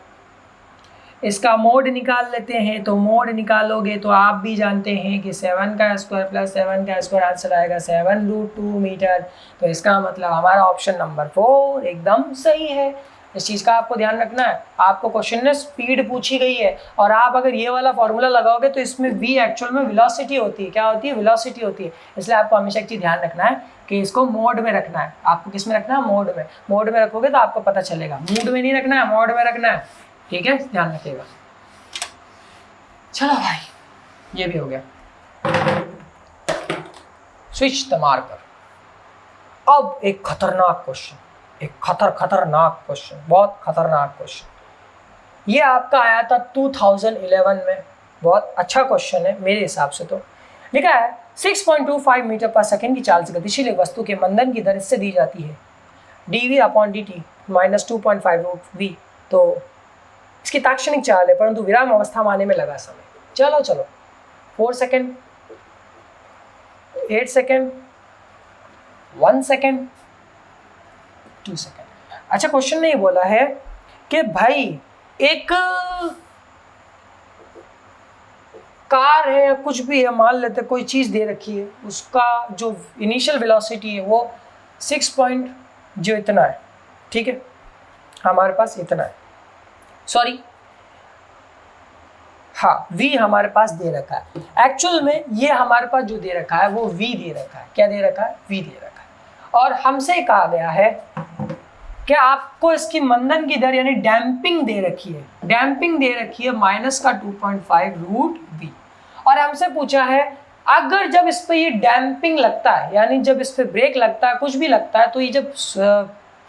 इसका मोड निकाल लेते हैं, तो मोड निकालोगे तो आप भी जानते हैं कि 7 का स्क्वायर + 7 का स्क्वायर आंसर आएगा 7√2 मीटर। तो इसका मतलब हमारा ऑप्शन नंबर 4 एकदम सही है। इस चीज़ का आपको ध्यान रखना है। आपको क्वेश्चन में स्पीड पूछी गई है और आप अगर ये वाला फॉर्मूला लगाओगे तो इसमें v एक्चुअल में वेलोसिटी होती है। क्या होती है, वेलोसिटी होती है। इसलिए आपको हमेशा एक चीज़ ध्यान रखना है कि इसको मोड में रखना है। आपको किस में रखना है, मोड में। मोड में रखोगे तो आपको पता चलेगा, मूड में नहीं रखना है, मोड में रखना है। ठीक है, ध्यान रखिएगा। चलो भाई, ये भी हो गया। Switch the marker. अब एक खतरनाक क्वेश्चन, एक खतरनाक क्वेश्चन, बहुत खतरनाक क्वेश्चन। ये आपका आया था 2011 में, बहुत अच्छा क्वेश्चन है मेरे हिसाब से। तो लिखा है 6.25 मीटर पर सेकेंड की चाल से गतिशील एक वस्तु के मंदन की दर इससे दी जाती है dv/dt -2.5 √v। तो इसकी ताक्षणिक चाल है, परंतु विराम अवस्था में आने में लगा समय। चलो 4 सेकेंड, 8 सेकेंड, 1 सेकेंड, 2 सेकेंड। अच्छा, क्वेश्चन में ये बोला है कि भाई एक कार है या कुछ भी है, मान लेते कोई चीज़ दे रखी है, उसका जो इनिशियल वेलोसिटी है वो 6 इतना है, ठीक है, हमारे पास इतना है, सॉरी हाँ v हमारे पास दे रखा है। एक्चुअल में ये हमारे पास जो दे रखा है वो v दे रखा है। क्या दे रखा है? v दे रखा है। और हमसे कहा गया है कि आपको इसकी मंदन की दर यानी डैम्पिंग दे रखी है, डैम्पिंग दे रखी है -2.5 रूट v। और हमसे पूछा है अगर जब इस पे ये डैम्पिंग लगता है, यानी जब इस पे ब्रेक लगता है, कुछ भी लगता है, तो ये जब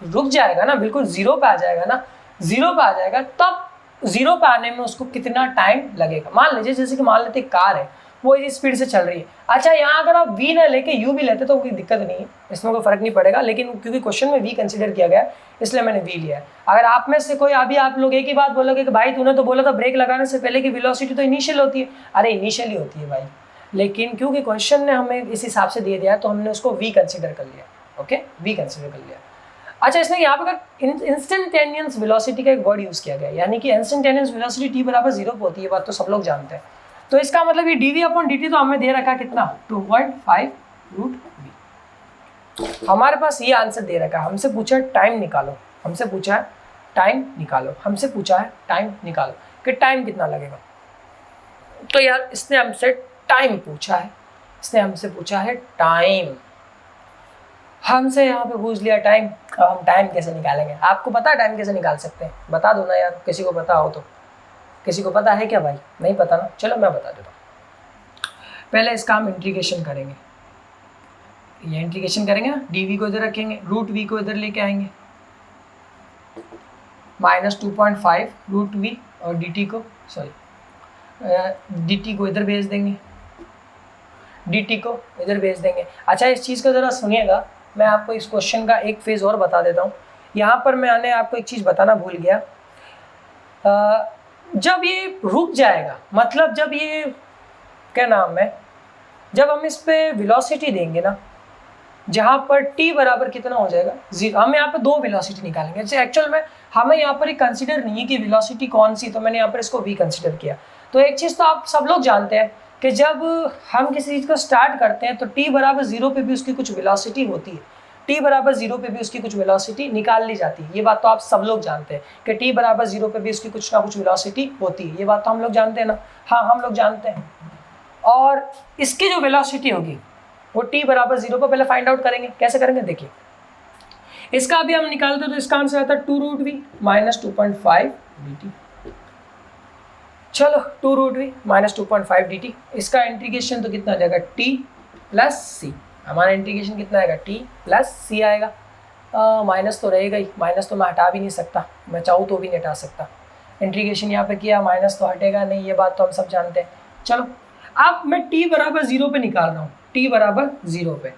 रुक जाएगा ना, बिल्कुल जीरो पे आ जाएगा ना, जीरो पे आ जाएगा, तब जीरो पे आने में उसको कितना टाइम लगेगा। मान लीजिए जैसे कि मान लेते कार है वो इस स्पीड से चल रही है। अच्छा, यहाँ अगर आप v ना लेके u भी लेते तो कोई दिक्कत नहीं है, इसमें कोई फर्क नहीं पड़ेगा, लेकिन क्योंकि क्वेश्चन में v कंसीडर किया गया है इसलिए मैंने v लिया है। अगर आप में से कोई अभी आप लोग एक ही बात बोलोगे कि भाई तूने तो बोला था ब्रेक लगाने से पहले की वेलोसिटी तो इनिशियल होती है। अरे इनिशियल ही होती है भाई, लेकिन क्योंकि क्वेश्चन ने हमें इस हिसाब से दे दिया है तो हमने उसको v कंसीडर कर लिया। ओके, v कंसीडर कर लिया। अच्छा, इसमें यहाँ पर इंस्टेंटेनियस वेलोसिटी का एक वर्ड यूज किया गया है, यानी कि इंस्टेंटेनियस वेलोसिटी t बराबर 0 पे होती है, बात तो सब लोग जानते हैं। तो इसका मतलब ये dv/dt तो हमें दे रखा है कितना, 2.5 रूट v। हमारे पास ये आंसर दे रखा है। हमसे पूछा है टाइम निकालो, हमसे पूछा है टाइम निकालो, हमसे पूछा है टाइम निकालो कि टाइम कितना लगेगा। तो यार इसने हमसे टाइम पूछा है, इसने हमसे पूछा है टाइम, हमसे यहाँ पे पूछ लिया टाइम। अब हम टाइम कैसे निकालेंगे? आपको पता है टाइम कैसे निकाल सकते हैं? बता दो ना यार, किसी को पता हो तो। किसी को पता है क्या भाई? नहीं पता ना, चलो मैं बता देता हूँ। पहले इसका हम इंटीग्रेशन करेंगे, ये इंटीग्रेशन करेंगे ना, डी को इधर रखेंगे, रूट वी को इधर लेके आएंगे, -2.5 रूट वी, और dt को dt को इधर भेज देंगे, dt को इधर भेज देंगे। अच्छा, इस चीज़ को ज़रा सुनिएगा, मैं आपको इस क्वेश्चन का एक फेज़ और बता देता हूँ। यहाँ पर मैंने आपको एक चीज़ बताना भूल गया। जब ये रुक जाएगा, मतलब जब ये क्या नाम है, जब हम इस पे वेलोसिटी देंगे ना, जहाँ पर t बराबर कितना हो जाएगा 0, हम यहाँ पे दो वेलोसिटी निकालेंगे। जैसे एक्चुअल में हमें यहाँ पर एक कंसिडर नहीं है कि वेलोसिटी कौन सी, तो मैंने यहाँ पर इसको v कंसिडर किया। तो एक चीज़ तो आप सब लोग जानते हैं कि जब हम किसी चीज़ को स्टार्ट करते हैं तो t बराबर 0 पे भी उसकी कुछ वेलोसिटी होती है, t बराबर 0 पे भी उसकी कुछ वेलोसिटी निकाल ली जाती है। ये बात तो आप सब लोग जानते हैं कि t बराबर 0 पे भी उसकी कुछ ना कुछ वेलोसिटी होती है। ये बात तो हम लोग जानते हैं ना, हाँ हम लोग जानते हैं। और इसकी जो वेलोसिटी होगी वो t बराबर 0 पर पहले फाइंड आउट करेंगे। कैसे करेंगे देखिए, इसका भी हम निकालते हैं तो इसका आंसर आता है 2 रूट वी -2.5 dt। चलो 2 रूट वी -2.5 dt, इसका इंटीग्रेशन तो कितना आ जाएगा t प्लस सी। हमारा इंटीग्रेशन कितना आएगा, t प्लस सी आएगा। माइनस तो रहेगा ही, माइनस तो मैं हटा भी नहीं सकता, मैं चाहूँ तो भी नहीं हटा सकता। इंटीग्रेशन यहाँ पे किया, माइनस तो हटेगा नहीं, ये बात तो हम सब जानते हैं। चलो अब मैं t बराबर 0 पे निकाल रहा हूँ, t बराबर 0 पे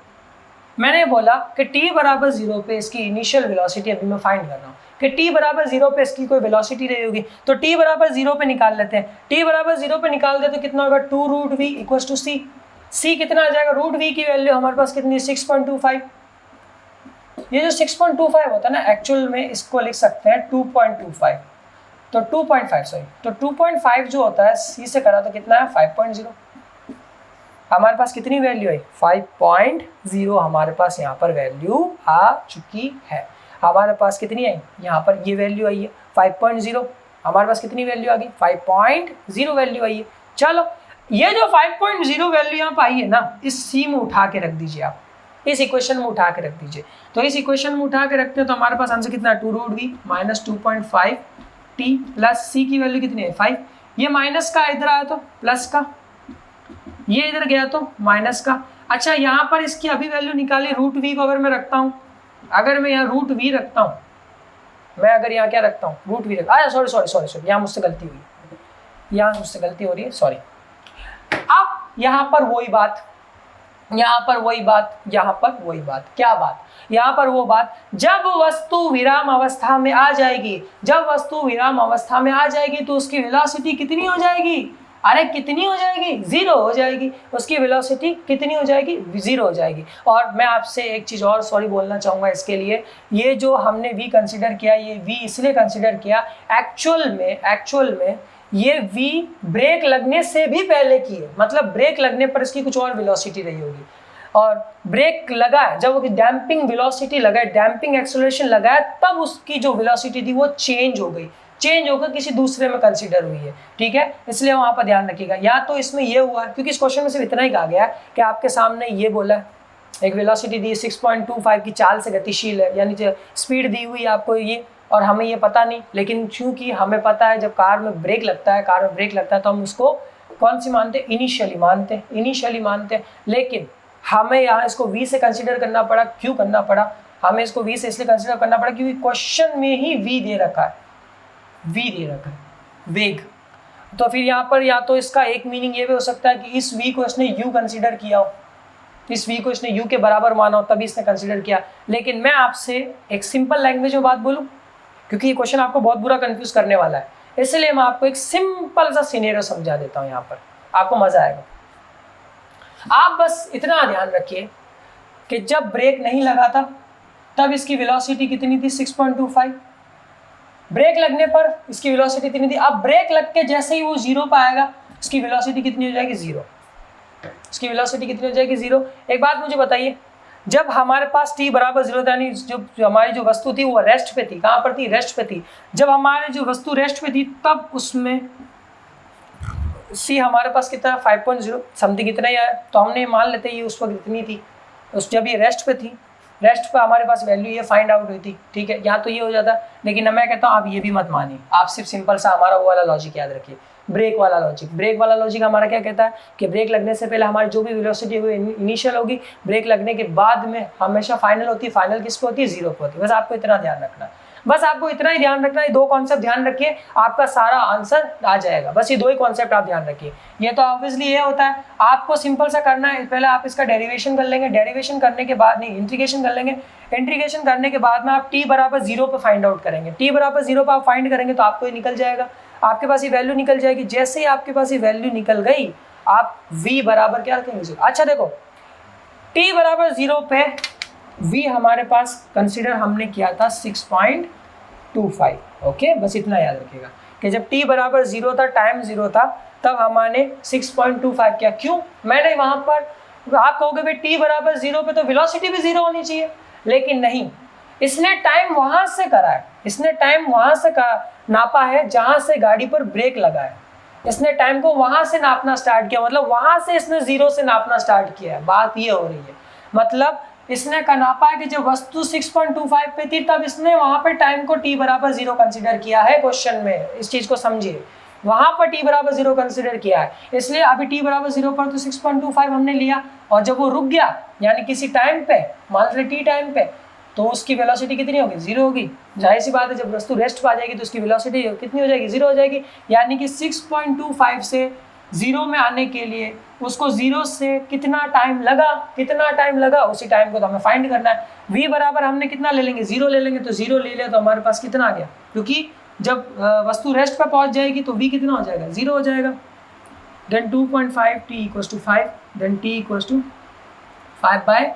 मैंने बोला कि t बराबर 0 पे इसकी इनिशियल वेलोसिटी अभी मैं फाइंड कर रहा हूँ कि t बराबर 0 पे इसकी कोई वेलोसिटी रही होगी, तो t बराबर 0 पे निकाल लेते हैं। t बराबर 0 पे निकाल दे तो कितना होगा, 2 रूट वी इक्वल टू सी। सी कितना आ जाएगा, रूट वी की वैल्यू हमारे पास कितनी, 6.25। ये जो 6.25 होता है ना, एक्चुअल में इसको लिख सकते हैं 2.25, तो 2.5 सॉरी, तो 2.5 जो होता है सी से करा तो कितना है 5.0। हमारे पास कितनी वैल्यू है, 5.0 हमारे पास यहाँ पर वैल्यू आ चुकी है। हमारे पास कितनी आई, यहाँ पर ये वैल्यू आई है 5.0। हमारे पास कितनी वैल्यू आ गई, 5.0 वैल्यू आई है। चलो ये जो 5.0 वैल्यू यहाँ पर आई है ना, इस सी में उठा के रख दीजिए, आप इस इक्वेशन में उठा के रख दीजिए। तो इस इक्वेशन में उठा के रखते हैं तो हमारे पास आंसर कितना है, 2 रूट वी -2.5 टी प्लस सी की वैल्यू कितनी है 5। ये माइनस का इधर आया तो प्लस का, ये इधर गया तो माइनस का। अच्छा यहाँ पर इसकी अभी वैल्यू निकाली, रूट वी को अगर मैं रखता हूँ, अगर मैं यहाँ रूट वी रखता हूँ, मैं अगर यहाँ क्या रखता हूँ, रूट वी रखता हूँ, सॉरी यहाँ मुझसे गलती हुई, यहाँ मुझसे गलती हो रही है, सॉरी। अब यहाँ पर वही बात, यहाँ पर वही बात, यहाँ पर वही बात, क्या बात, यहाँ पर वो बात, जब वस्तु विराम अवस्था में आ जाएगी, जब वस्तु विराम अवस्था में आ जाएगी तो उसकी वेलोसिटी कितनी हो जाएगी? अरे कितनी हो जाएगी? 0 हो जाएगी। उसकी वेलोसिटी कितनी हो जाएगी? 0 हो जाएगी। और मैं आपसे एक चीज़ और सॉरी बोलना चाहूँगा इसके लिए, ये जो हमने v कंसिडर किया, ये v इसलिए कंसिडर किया, एक्चुअल में ये v ब्रेक लगने से भी पहले की है, मतलब ब्रेक लगने पर इसकी कुछ और वेलोसिटी रही होगी, और ब्रेक लगा है, जब वो डैम्पिंग वेलोसिटी लगा है, डैम्पिंग एक्सेलरेशन लगा है, तब उसकी जो वेलोसिटी थी वो चेंज हो गई, चेंज होकर किसी दूसरे में कंसीडर हुई है, ठीक है। इसलिए वहाँ पर ध्यान रखिएगा। या तो इसमें ये हुआ है, क्योंकि इस क्वेश्चन में सिर्फ इतना ही कहा गया है कि आपके सामने ये बोला है एक वेलोसिटी दी 6.25 की चाल से गतिशील है, यानी स्पीड दी हुई है आपको ये, और हमें ये पता नहीं, लेकिन चूंकि हमें पता है जब कार में ब्रेक लगता है, तो हम उसको कौन सी मानते हैं? इनिशियली मानते हैं। लेकिन हमें यहाँ इसको v से कंसीडर करना पड़ा। क्यों करना पड़ा? हमें इसको v से इसलिए कंसीडर करना पड़ा क्योंकि क्वेश्चन में ही v दे रखा है, वेग। तो फिर यहाँ पर या तो इसका एक मीनिंग ये भी हो सकता है कि इस v को इसने u कंसीडर किया हो, इस v को इसने u के बराबर माना हो, तभी इसने कंसीडर किया। लेकिन मैं आपसे एक सिंपल लैंग्वेज में बात बोलूँ, क्योंकि ये क्वेश्चन आपको बहुत बुरा कंफ्यूज करने वाला है, इसलिए मैं आपको एक सिंपल सा सिनेरियो समझा देता हूँ। यहाँ पर आपको मजा आएगा। आप बस इतना ध्यान रखिए कि जब ब्रेक नहीं लगा था तब इसकी वेलोसिटी कितनी थी? 6.25। ब्रेक लगने पर इसकी वेलोसिटी कितनी थी? अब ब्रेक लग के जैसे ही वो 0 पर आएगा, इसकी वेलोसिटी कितनी हो जाएगी? 0। इसकी वेलोसिटी कितनी हो जाएगी? 0। एक बात मुझे बताइए, जब हमारे पास t बराबर 0 था, यानी जो हमारी जो वस्तु थी वो रेस्ट पे थी। कहाँ पर थी? रेस्ट पे थी। जब हमारी जो वस्तु रेस्ट पे थी तब उसमें c हमारे पास कितना? 5.0 समथिंग इतना ही आया, तो हमने मान लेते ये उस वक्त इतनी थी। जब ये रेस्ट पे थी, रेस्ट पे हमारे पास वैल्यू ये फाइंड आउट हुई थी, ठीक है। यहाँ तो ये हो जाता, लेकिन मैं कहता हूँ आप ये भी मत मानिए, आप सिर्फ सिंपल सा हमारा वो वाला लॉजिक याद रखिए, ब्रेक वाला लॉजिक हमारा क्या कहता है कि ब्रेक लगने से पहले हमारी जो भी वेलोसिटी हुई इनिशियल होगी, ब्रेक लगने के बाद में हमेशा फाइनल होती है। फाइनल किस पे होती है? 0 पे होती है। बस आपको इतना ध्यान रखना है, बस आपको इतना ही ध्यान रखना है। 2 कॉन्सेप्ट ध्यान रखिए, आपका सारा आंसर आ जाएगा। बस ये 2 ही कॉन्सेप्ट आप ध्यान रखिए। ये तो ऑब्वियसली ये होता है, आपको सिंपल सा करना है, पहले आप इसका डेरिवेशन कर लेंगे, डेरिवेशन करने के बाद नहीं इंटीग्रेशन कर लेंगे, इंटीग्रेशन करने के बाद में आप t बराबर 0 पे फाइंड आउट करेंगे। t बराबर 0 पे आप फाइंड करेंगे तो आपको ये निकल जाएगा, आपके पास ये वैल्यू निकल जाएगी। जैसे ही आपके पास ये वैल्यू निकल गई, आप v बराबर क्या रखेंगे? अच्छा देखो, t बराबर 0 पे v हमारे पास कंसिडर हमने किया था 6.25। ओके, बस इतना याद रखिएगा कि जब t बराबर 0 था, टाइम 0 था, तब हमने 6.25 किया। क्यों? मैंने वहाँ पर, आप कहोगे भाई t बराबर 0 पे तो वेलोसिटी भी 0 होनी चाहिए, लेकिन नहीं, इसने टाइम वहाँ से करा है, इसने टाइम वहाँ से नापा है जहाँ से गाड़ी पर ब्रेक लगा है। इसने टाइम को वहाँ से नापना स्टार्ट किया, मतलब वहाँ से इसने 0 से नापना स्टार्ट किया है। बात ये हो रही है, मतलब इसने का नापा है कि जब वस्तु 6.25 पे थी तब इसने वहाँ पे टाइम को t बराबर 0 कंसिडर किया है। क्वेश्चन में इस चीज़ को समझिए, वहाँ पर t बराबर 0 कंसिडर किया है, इसलिए अभी t बराबर 0 पर तो 6.25 हमने लिया, और जब वो रुक गया यानी किसी टाइम पे, मान लो t टाइम पे, तो उसकी वेलोसिटी कितनी होगी? 0 होगी। जाहिर सी बात है, जब वस्तु रेस्ट पे आ जाएगी तो उसकी वेलोसिटी कितनी हो जाएगी? 0 हो जाएगी। यानी कि 6.25 से 0 में आने के लिए उसको 0 से कितना टाइम लगा, उसी टाइम को तो हमें फाइंड करना है। v बराबर हमने कितना ले लेंगे? 0 ले लेंगे, तो 0 ले लिया तो हमारे पास कितना आ गया? क्योंकि जब वस्तु रेस्ट पर पहुंच जाएगी तो v कितना हो जाएगा? 0 हो जाएगा। Then 2.5 t equals to 5, then t equals to 5 by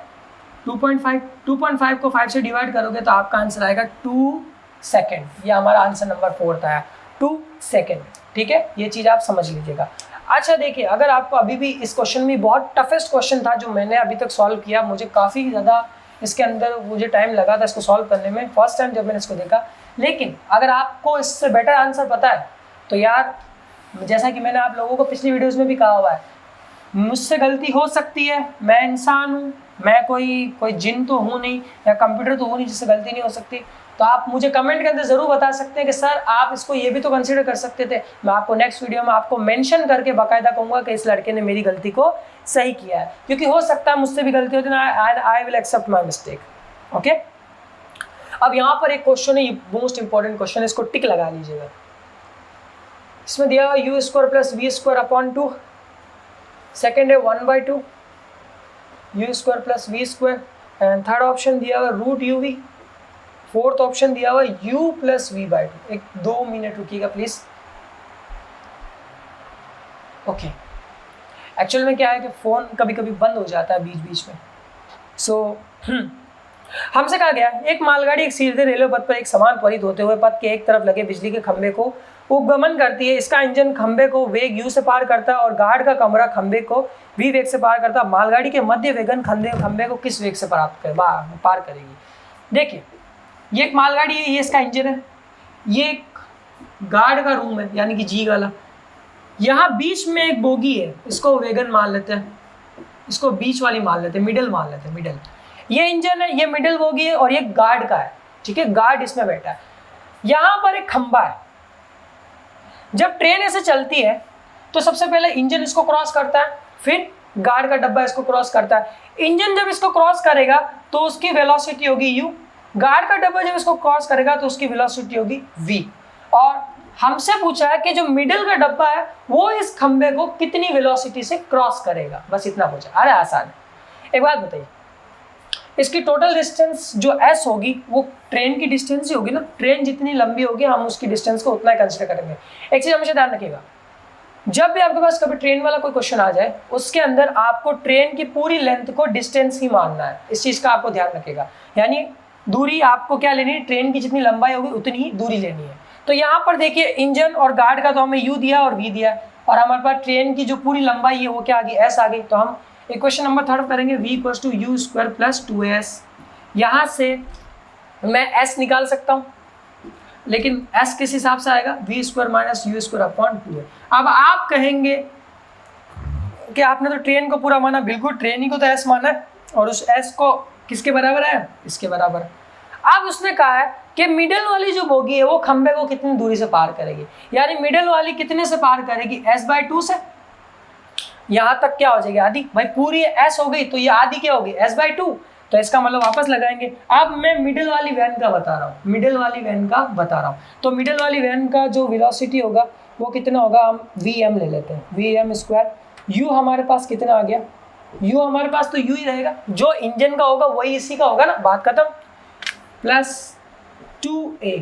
2.5। 2.5 को 5 से डिवाइड करोगे तो आपका आंसर आएगा 2 सेकेंड। ये हमारा आंसर नंबर 4 था, 2 सेकेंड, ठीक है। ये चीज़ आप समझ लीजिएगा। अच्छा देखिए, अगर आपको अभी भी इस क्वेश्चन में बहुत टफेस्ट क्वेश्चन था जो मैंने अभी तक सॉल्व किया, मुझे काफ़ी ज़्यादा इसके अंदर मुझे टाइम लगा था इसको सॉल्व करने में, फर्स्ट टाइम जब मैंने इसको देखा। लेकिन अगर आपको इससे बेटर आंसर पता है तो यार, जैसा कि मैंने आप लोगों को पिछली वीडियोज़ में भी कहा हुआ है, मुझसे गलती हो सकती है, मैं इंसान हूँ, मैं कोई जिन तो हूँ नहीं या कंप्यूटर तो हूँ नहीं जिससे गलती नहीं हो सकती। तो आप मुझे कमेंट के अंदर ज़रूर बता सकते हैं कि सर आप इसको ये भी तो कंसीडर कर सकते थे। मैं आपको नेक्स्ट वीडियो में आपको मेंशन करके बाकायदा कहूँगा कि इस लड़के ने मेरी गलती को सही किया है, क्योंकि हो सकता है मुझसे भी गलती होती है। I will accept my mistake. Okay, अब यहाँ पर एक क्वेश्चन है, ये मोस्ट इंपॉर्टेंट क्वेश्चन है, इसको टिक लगा लीजिएगा। इसमें दिया हुआ u square plus v square upon 2, second है 1/2 u square plus v square, and third option दिया हुआ root u v, fourth option दिया हुआ u plus v by two. एक 2 मिनट रुकिएगा प्लीज। ओके, एक्चुअल में क्या है कि फ़ोन कभी कभी बंद हो जाता है बीच बीच में। सो हमसे कहा गया एक मालगाड़ी एक सीधे रेलवे पथ पर एक समान त्वरित होते हुए पथ के एक तरफ लगे बिजली के खंभे को उपगमन करती है। इसका इंजन खंभे को वेग u से पार करता है और गार्ड का कमरा खंभे को v वेग से पार करता है। मालगाड़ी के मध्य वेगन खंभे को किस वेग से पार करेगी? देखिए, ये एक मालगाड़ी है, ये इसका इंजन है, ये एक गार्ड का रूम है यानी कि जी वाला, यहाँ बीच में एक बोगी है, इसको वेगन मान लेते हैं, इसको बीच वाली मान लेते हैं, मिडल मान लेते हैं, मिडल। ये इंजन है, ये मिडल बोगी है और ये गार्ड का है, ठीक है, गार्ड इसमें बैठा है। यहाँ पर एक खंबा है। जब ट्रेन ऐसे चलती है तो सबसे पहले इंजन इसको क्रॉस करता है, फिर गार्ड का डब्बा इसको क्रॉस करता है। इंजन जब इसको क्रॉस करेगा तो उसकी वेलोसिटी होगी u, गार्ड का डब्बा जब इसको क्रॉस करेगा तो उसकी वेलोसिटी होगी v। और हमसे पूछा है कि जो मिडिल का डब्बा है वो इस खंबे को कितनी वेलोसिटी से क्रॉस करेगा, बस इतना पूछा। अरे आसान है। एक बात बताइए, इसकी टोटल डिस्टेंस जो s होगी वो ट्रेन की डिस्टेंस ही होगी ना, ट्रेन जितनी लंबी होगी हम उसकी डिस्टेंस को उतना ही कंसिडर करेंगे। एक चीज़ हमेशा ध्यान रखिएगा, जब भी आपके पास कभी ट्रेन वाला कोई क्वेश्चन आ जाए उसके अंदर आपको ट्रेन की पूरी लेंथ को डिस्टेंस ही मानना है, इस चीज़ का आपको ध्यान रखिएगा। यानी दूरी आपको क्या लेनी है, ट्रेन की जितनी लंबाई होगी उतनी ही दूरी लेनी है। तो यहाँ पर देखिए इंजन और गार्ड का तो हमें u दिया और v दिया और हमारे पास ट्रेन की जो पूरी लंबाई है वो क्या आ गई, s आ गई। तो हम इक्वेशन नंबर 3 करेंगे, v equals to u square plus 2s। यहाँ से मैं s निकाल सकता हूँ, लेकिन s किस हिसाब से आएगा, v square minus u square upon 2 है। अब आप कहेंगे कि आपने तो ट्रेन को पूरा माना, बिल्कुल ट्रेन ही को तो s माना है और उस s को किसके बराबर है, इसके बराबर। अब उसने कहा है कि मिडिल वाली जो बोगी है वो खंबे को कितनी दूरी से पार करेगी, यानी मिडिल वाली कितने से पार करेगी, s/2 से। यहाँ तक क्या हो जाएगी, आधी। भाई पूरी s हो गई तो ये आधी क्या होगी, s/2। तो इसका मतलब वापस लगाएंगे। अब मैं मिडिल वाली वैन का बता रहा हूँ, मिडिल वाली वैन का बता रहा हूँ। तो मिडिल वाली वैन का जो वेलोसिटी होगा वो कितना होगा, हम vm ले लेते हैं, vm स्क्वायर। u हमारे पास कितना आ गया, u हमारे पास तो u ही रहेगा, जो इंजन का होगा वही इसी का होगा ना, बात खत्म। प्लस 2a,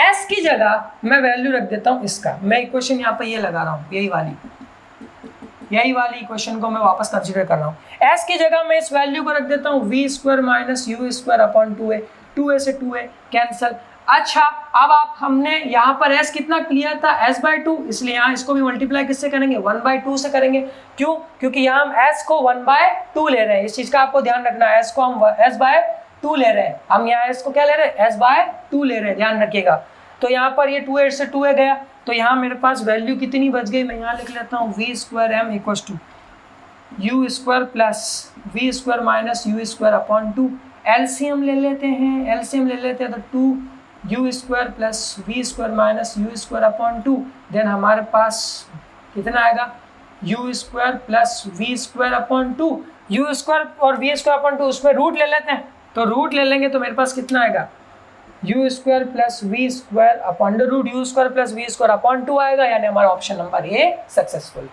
s की जगह मैं वैल्यू रख देता हूँ इसका। मैं इक्वेशन यहाँ पर ये लगा रहा हूँ, यही वाली इक्वेशन को मैं वापस कंसीडर कर रहा हूँ। s की जगह मैं इस वैल्यू को रख देता हूँ v square minus u square upon 2a, 2a से 2a कैंसल। अच्छा, अब आप हमने यहाँ पर s कितना लिया था, s/2, इसलिए यहाँ इसको भी मल्टीप्लाई किससे करेंगे, 1/2 से करेंगे। क्यों, क्योंकि यहाँ हम s को 1/2 ले रहे हैं, इस चीज़ का आपको ध्यान रखना है। s को हम s/2 ले रहे हैं, हम यहाँ s को क्या ले रहे हैं, s/2 ले रहे हैं, ध्यान रखिएगा। तो यहाँ पर ये 2a से 2a गया, तो यहाँ मेरे पास वैल्यू कितनी बच गई, मैं यहाँ लिख लेता हूँ v square m equals to u square plus v square minus u square upon 2। LCM ले लेते हैं, तो 2u square plus v square minus u square upon 2। Then हमारे पास कितना आएगा, u square plus v square upon 2। u square और v स्क्वायर अपॉन 2 उसमें रूट ले लेते हैं, तो रूट ले लेंगे तो मेरे पास कितना आएगा, u square plus v square upon root u square plus v square upon 2 आएगा, यानी हमारा ऑप्शन नंबर ए सक्सेसफुल।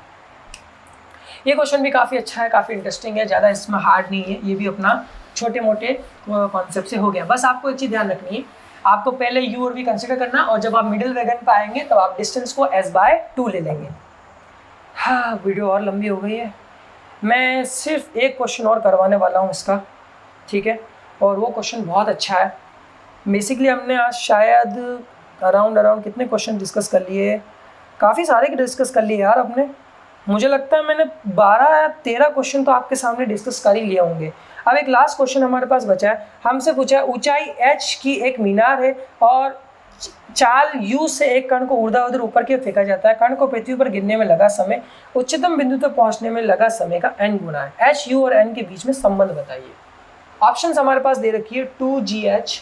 ये क्वेश्चन भी काफ़ी अच्छा है, काफ़ी इंटरेस्टिंग है, ज़्यादा इसमें हार्ड नहीं है, ये भी अपना छोटे मोटे कॉन्सेप्ट से हो गया। बस आपको एक चीज़ ध्यान रखनी है, आपको पहले u और v कंसिडर करना, और जब आप मिडिल वैगन पे आएंगे तब आप डिस्टेंस को s/2 ले लेंगे। हाँ, वीडियो और लंबी हो गई है, मैं सिर्फ एक क्वेश्चन और करवाने वाला हूँ इसका, ठीक है, और वो क्वेश्चन बहुत अच्छा है। बेसिकली हमने आज शायद अराउंड कितने क्वेश्चन डिस्कस कर लिए, काफ़ी सारे डिस्कस कर लिए यार अपने। मुझे लगता है मैंने 12 या 13 क्वेश्चन तो आपके सामने डिस्कस कर ही लिए होंगे। अब एक लास्ट क्वेश्चन हमारे पास बचा है, हमसे पूछा है ऊंचाई h की एक मीनार है और चाल u से एक कण को ऊर्ध्वाधर ऊपर की ओर फेंका जाता है। कण को पृथ्वी पर गिरने में लगा समय उच्चतम बिंदु तक पहुंचने में लगा समय का n गुना है। h, u और n के बीच में संबंध बताइए। ऑप्शंस हमारे पास दे रखी है 2gh।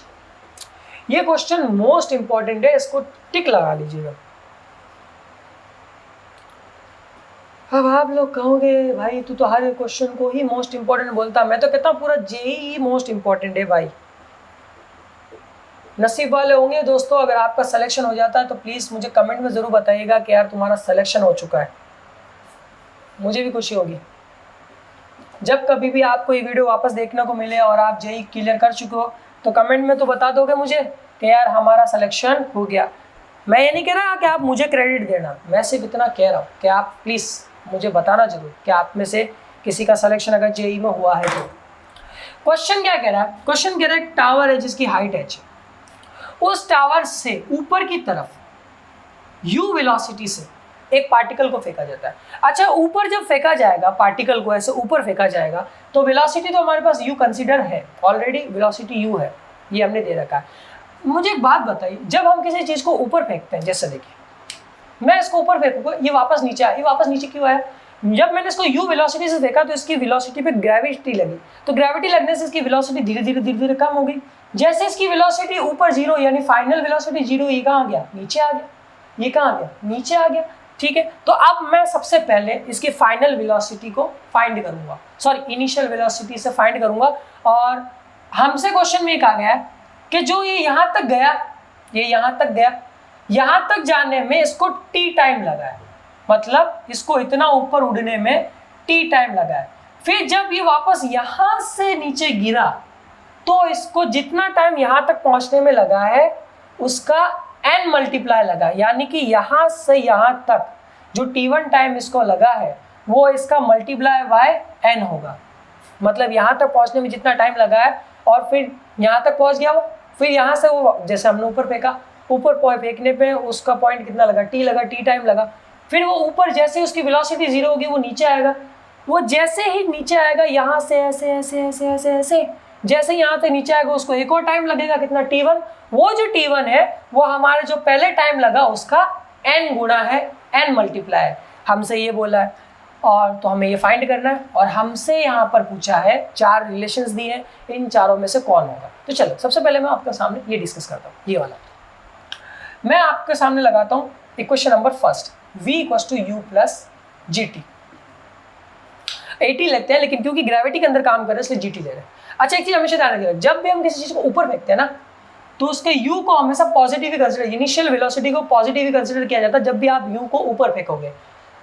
ये क्वेश्चन मोस्ट इंपॉर्टेंट है, इसको टिक लगा लीजिएगा। अब आप लोग कहोगे भाई तू तो हर क्वेश्चन को ही मोस्ट इंपॉर्टेंट बोलता, मैं तो कहता हूँ पूरा जेईई मोस्ट इंपॉर्टेंट है भाई। नसीब वाले होंगे दोस्तों, अगर आपका सिलेक्शन हो जाता है तो प्लीज़ मुझे कमेंट में ज़रूर बताइएगा कि यार तुम्हारा सिलेक्शन हो चुका है, मुझे भी खुशी होगी। जब कभी भी आपको ये वीडियो वापस देखने को मिले और आप जेईई क्लियर कर चुके हो तो कमेंट में तो बता दोगे मुझे कि यार हमारा सिलेक्शन हो गया। मैं ये नहीं कह रहा कि आप मुझे क्रेडिट देना, मैं सिर्फ इतना कह रहा हूँ कि आप प्लीज़ मुझे बताना जरूर कि आप में से किसी का सिलेक्शन अगर जेईई में हुआ है तो। क्वेश्चन क्या कह रहा है? क्वेश्चन कह रहा है टावर है जिसकी हाइट h, उस टावर से ऊपर की तरफ u वेलोसिटी से एक पार्टिकल को फेंका जाता है। अच्छा, ऊपर जब फेंका जाएगा पार्टिकल को, ऐसे ऊपर फेंका जाएगा तो वेलोसिटी तो हमारे पास u कंसीडर है, ऑलरेडी वेलोसिटी u है, ये हमने दे रखा है। मुझे एक बात बताइए, जब हम किसी चीज़ को ऊपर फेंकते हैं, जैसे देखिए मैं इसको ऊपर फेंकूंगा, ये वापस नीचे आया, ये वापस नीचे क्यों आया? जब मैंने इसको u वेलोसिटी से फेंका तो इसकी वेलोसिटी पे ग्रेविटी लगी, तो ग्रेविटी लगने से इसकी वेलोसिटी धीरे धीरे कम हो गई। जैसे इसकी वेलोसिटी ऊपर जीरो यानी फाइनल वेलोसिटी जीरो, ये कहाँ गया? नीचे आ गया। ये कहाँ आ गया? नीचे आ गया। ठीक है, तो अब मैं सबसे पहले इसकी फाइनल वेलोसिटी को फाइंड करूंगा, सॉरी इनिशियल वेलोसिटी से फाइंड करूंगा। और हमसे क्वेश्चन में कहा गया है कि जो ये यहाँ तक गया, ये यहाँ तक गया, यहाँ तक जाने में इसको t टाइम लगा है, मतलब इसको इतना ऊपर उड़ने में t टाइम लगा है। फिर जब ये वापस यहाँ से नीचे गिरा तो इसको जितना टाइम यहाँ तक पहुँचने में लगा है उसका n मल्टीप्लाई लगा, यानी कि यहाँ से यहाँ तक जो t1 टाइम इसको लगा है वो इसका मल्टीप्लाई बाय n होगा। मतलब यहाँ तक पहुँचने में जितना टाइम लगा है और फिर यहाँ तक पहुँच गया वो, फिर यहाँ से वो जैसे हमने ऊपर फेंका, ऊपर फेंकने पे उसका पॉइंट कितना लगा? t लगा, t टाइम लगा। फिर वो ऊपर जैसे उसकी वेलोसिटी जीरो होगी वो नीचे आएगा, वो जैसे ही नीचे आएगा यहाँ से ऐसे ऐसे ऐसे ऐसे ऐसे, जैसे यहाँ तक नीचे आएगा उसको एक और टाइम लगेगा, कितना? t1। वो जो t1 है वो हमारे जो पहले टाइम लगा उसका n गुना है, n मल्टीप्लाई है। हमसे ये बोला है और तो हमें ये फाइंड करना है और हमसे यहाँ पर पूछा है 4 रिलेशंस दिए हैं, इन चारों में से कौन होगा। तो चलो सबसे पहले मैं आपके सामने ये डिस्कस करता हूँ, ये वाला मैं आपके सामने लगाता हूँ equation number first, v equals to u plus gt। 80 लगते हैं लेकिन क्योंकि ग्रेविटी के अंदर काम कर रहे हैं इसलिए gt ले रहे हैं। अच्छा, एक चीज हमेशा ध्यान रखिएगा, जब भी हम किसी चीज को ऊपर फेंकते हैं ना तो उसके u को हमेशा पॉजिटिव ही कंसीडर, इनिशियल वेलोसिटी को पॉजिटिव ही कंसीडर किया जाता है जब भी आप u को ऊपर फेंकोगे।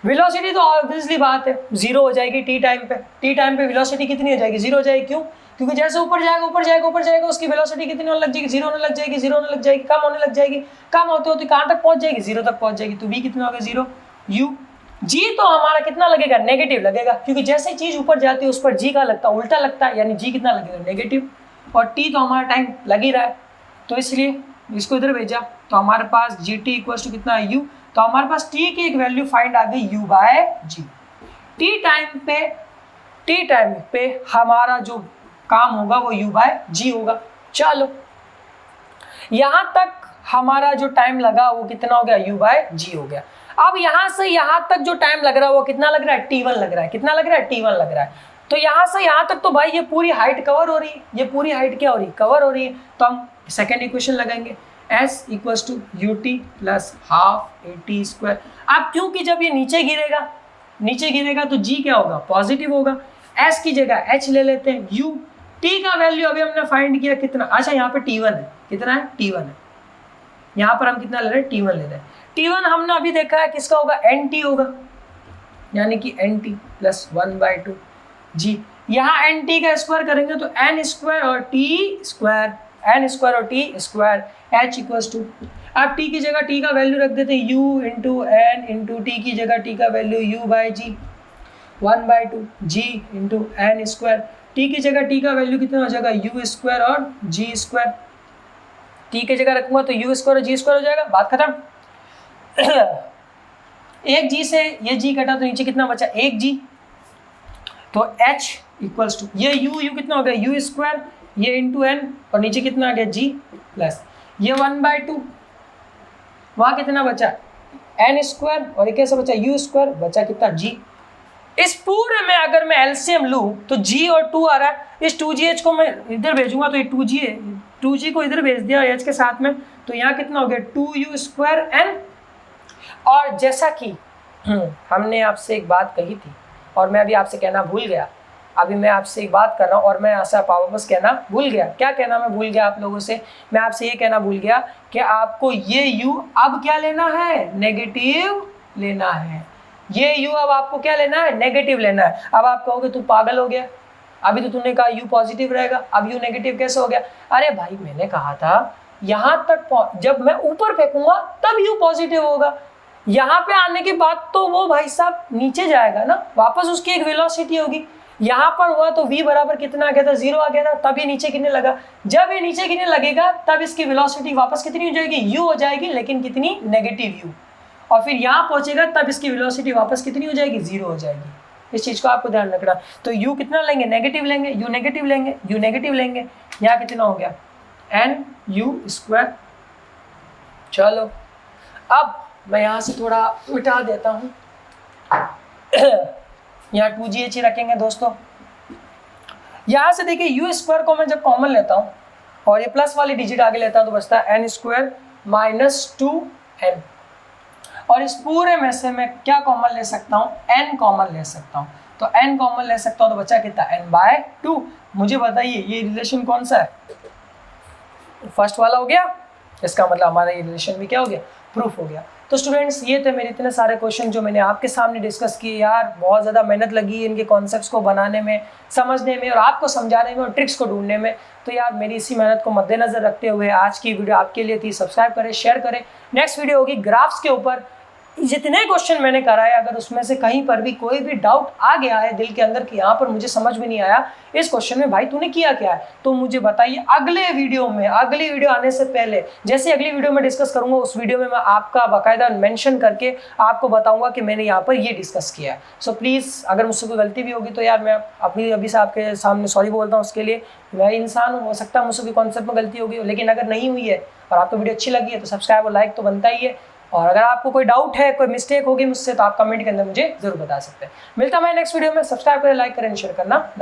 वेलोसिटी तो ऑब्वियसली बात है जीरो हो जाएगी t टाइम पे वेलोसिटी कितनी हो जाएगी? जीरो हो जाएगी। क्यों? क्योंकि जैसे ऊपर जाएगा उसकी वेलोसिटी कितनी होने लग जाएगी? जीरो होने लग जाएगी, कम होने लग जाएगी, कम होते होते कहाँ तक पहुंच जाएगी? जीरो तक पहुंच जाएगी। तो v कितना होगा? जीरो। u g तो हमारा कितना लगेगा? नेगेटिव लगेगा, क्योंकि जैसे चीज ऊपर जाती है उस पर g का लगता है उल्टा लगता है, यानी g कितना लगेगा? नेगेटिव। और t तो हमारा टाइम लग ही रहा है तो इसलिए इसको इधर भेजा तो हमारे पास gt इक्वल्स टू कितना है? u। तो हमारे पास t की एक वैल्यू फाइंड आ गई u by g। t time पे हमारा जो काम होगा वो u बाय g होगा। चलो यहाँ तक हमारा जो टाइम लगा वो कितना हो गया? u बाय g हो गया। अब यहाँ से यहाँ तक जो टाइम लग रहा है वो कितना लग रहा है? t1 लग रहा है। कितना लग रहा है? t1 लग रहा है। तो यहाँ से यहाँ तक तो भाई ये पूरी हाइट कवर हो रही है, ये पूरी हाइट क्या हो रही है? कवर हो रही है। तो हम सेकेंड इक्वेशन लगाएंगे s equals to ut plus half at square. अब क्योंकि जब ये नीचे गिरेगा तो g क्या होगा? पॉजिटिव होगा। s की जगह h ले लेते हैं, u t का वैल्यू अभी हमने फाइंड किया कितना? अच्छा, यहाँ पे t1 है, कितना है? t1 है। यहाँ पर हम कितना ले रहे हैं? t1 ले रहे हैं। t1 हमने अभी देखा है किसका होगा? nt होगा, यानी कि nt प्लस 1/2 g। यहाँ nt का स्क्वायर करेंगे तो n स्क्वायर और t स्क्वायर, n स्क्वायर और t square, h equals to, अब t की जगह t का वैल्यू रख देते हैं u into n into t की जगह t का value u by g, 1/2 g into n square, t की जगह t का वैल्यू कितना हो जाएगा? u स्क्वायर और g स्क्वायर। t की जगह रखूंगा तो u स्क्वायर और g स्क्वायर हो जाएगा, बात खत्म। एक g से ये g कटा तो नीचे कितना बचा? एक g। तो h इक्वल्स टू ये u कितना हो गया? u स्क्वायर, ये इंटू n और नीचे कितना आ गया? g प्लस ये 1/2, वहाँ कितना बचा? n स्क्वायर और ये कैसे बचा? u स्क्वायर, बचा कितना? g। इस पूरे में अगर मैं एलसीएम लूँ तो g और 2 आ रहा है, इस 2gh को मैं इधर भेजूंगा तो ये 2g को इधर भेज दिया h के साथ में, तो यहाँ कितना हो गया? 2u square n। और जैसा कि हमने आपसे एक बात कही थी और मैं अभी आपसे कहना भूल गया, अभी मैं आपसे एक बात कर रहा हूँ और मैं ऐसा वापस कहना भूल गया। क्या कहना मैं भूल गया आप लोगों से? मैं आपसे ये कहना भूल गया कि आपको ये u अब क्या लेना है? नेगेटिव लेना है। ये u अब आपको क्या लेना है, नेगेटिव लेना है। अब आप कहोगे तू पागल हो गया, अभी तो तूने कहा u पॉजिटिव रहेगा, अब u नेगेटिव कैसे हो गया? अरे भाई मैंने कहा था यहाँ तक जब मैं ऊपर फेंकूंगा तब u पॉजिटिव होगा, यहाँ पे आने के बाद तो वो भाई साहब नीचे जाएगा ना, वापस उसकी एक वेलोसिटी होगी। यहाँ पर हुआ तो v बराबर कितना आ गया था, 0 आ गया था, तब ये नीचे गिरने लगा। जब ये नीचे गिरने लगेगा तब इसकी वेलोसिटी वापस कितनी हो जाएगी, u हो जाएगी, लेकिन कितनी, नेगेटिव u। और फिर यहाँ पहुंचेगा तब इसकी वेलोसिटी वापस कितनी हो जाएगी, 0 हो जाएगी। इस चीज को आपको ध्यान रखना। तो u कितना लेंगे, नेगेटिव लेंगे, u नेगेटिव लेंगे, u नेगेटिव लेंगे, यहाँ कितना हो गया, nu²। चलो अब मैं यहाँ से थोड़ा मिटा देता हूँ, यहाँ 2gh रखेंगे दोस्तों। यहाँ से देखिए u² को मैं जब कॉमन लेता हूँ और ये प्लस वाली डिजिट आगे लेता हूँ तो बचता है n² - 2n। और इस पूरे में से मैं क्या कॉमन ले सकता हूँ, n कॉमन ले सकता हूँ। तो n कॉमन ले सकता हूँ तो बचा कितना, n/2। मुझे बताइए ये रिलेशन कौन सा है, फर्स्ट वाला हो गया, इसका मतलब हमारा ये रिलेशन भी क्या हो गया, प्रूफ हो गया। तो स्टूडेंट्स ये थे मेरे इतने सारे क्वेश्चन जो मैंने आपके सामने डिस्कस किए। यार बहुत ज़्यादा मेहनत लगी है इनके कॉन्सेप्ट्स को बनाने में, समझने में और आपको समझाने में और ट्रिक्स को ढूंढने में। तो यार मेरी इसी मेहनत को मद्देनजर रखते हुए आज की वीडियो आपके लिए थी। सब्सक्राइब करें, शेयर करें। नेक्स्ट वीडियो होगी ग्राफ्स के ऊपर। जितने क्वेश्चन मैंने कराए, अगर उसमें से कहीं पर भी कोई भी डाउट आ गया है दिल के अंदर कि यहाँ पर मुझे समझ में नहीं आया इस क्वेश्चन में, भाई तूने किया क्या है, तो मुझे बताइए। अगले वीडियो में, अगली वीडियो आने से पहले, जैसे अगली वीडियो में डिस्कस करूंगा, उस वीडियो में मैं आपका बाकायदा मेंशन करके आपको बताऊंगा कि मैंने यहाँ पर ये डिस्कस किया है। सो प्लीज़ अगर मुझसे कोई गलती भी होगी तो यार मैं अपनी अभी से आपके सामने सॉरी बोलता हूँ उसके लिए। मैं इंसान हूँ, हो सकता है मुझसे कोई कॉन्सेप्ट में गलती होगी, लेकिन अगर नहीं हुई है और आपको वीडियो अच्छी लगी है तो सब्सक्राइब और लाइक तो बनता ही है। और अगर आपको कोई डाउट है, कोई मिस्टेक होगी मुझसे, तो आप कमेंट के अंदर मुझे जरूर बता सकते हैं। मिलता है मैं नेक्स्ट वीडियो में। सब्सक्राइब करें, लाइक करें, शेयर करना ना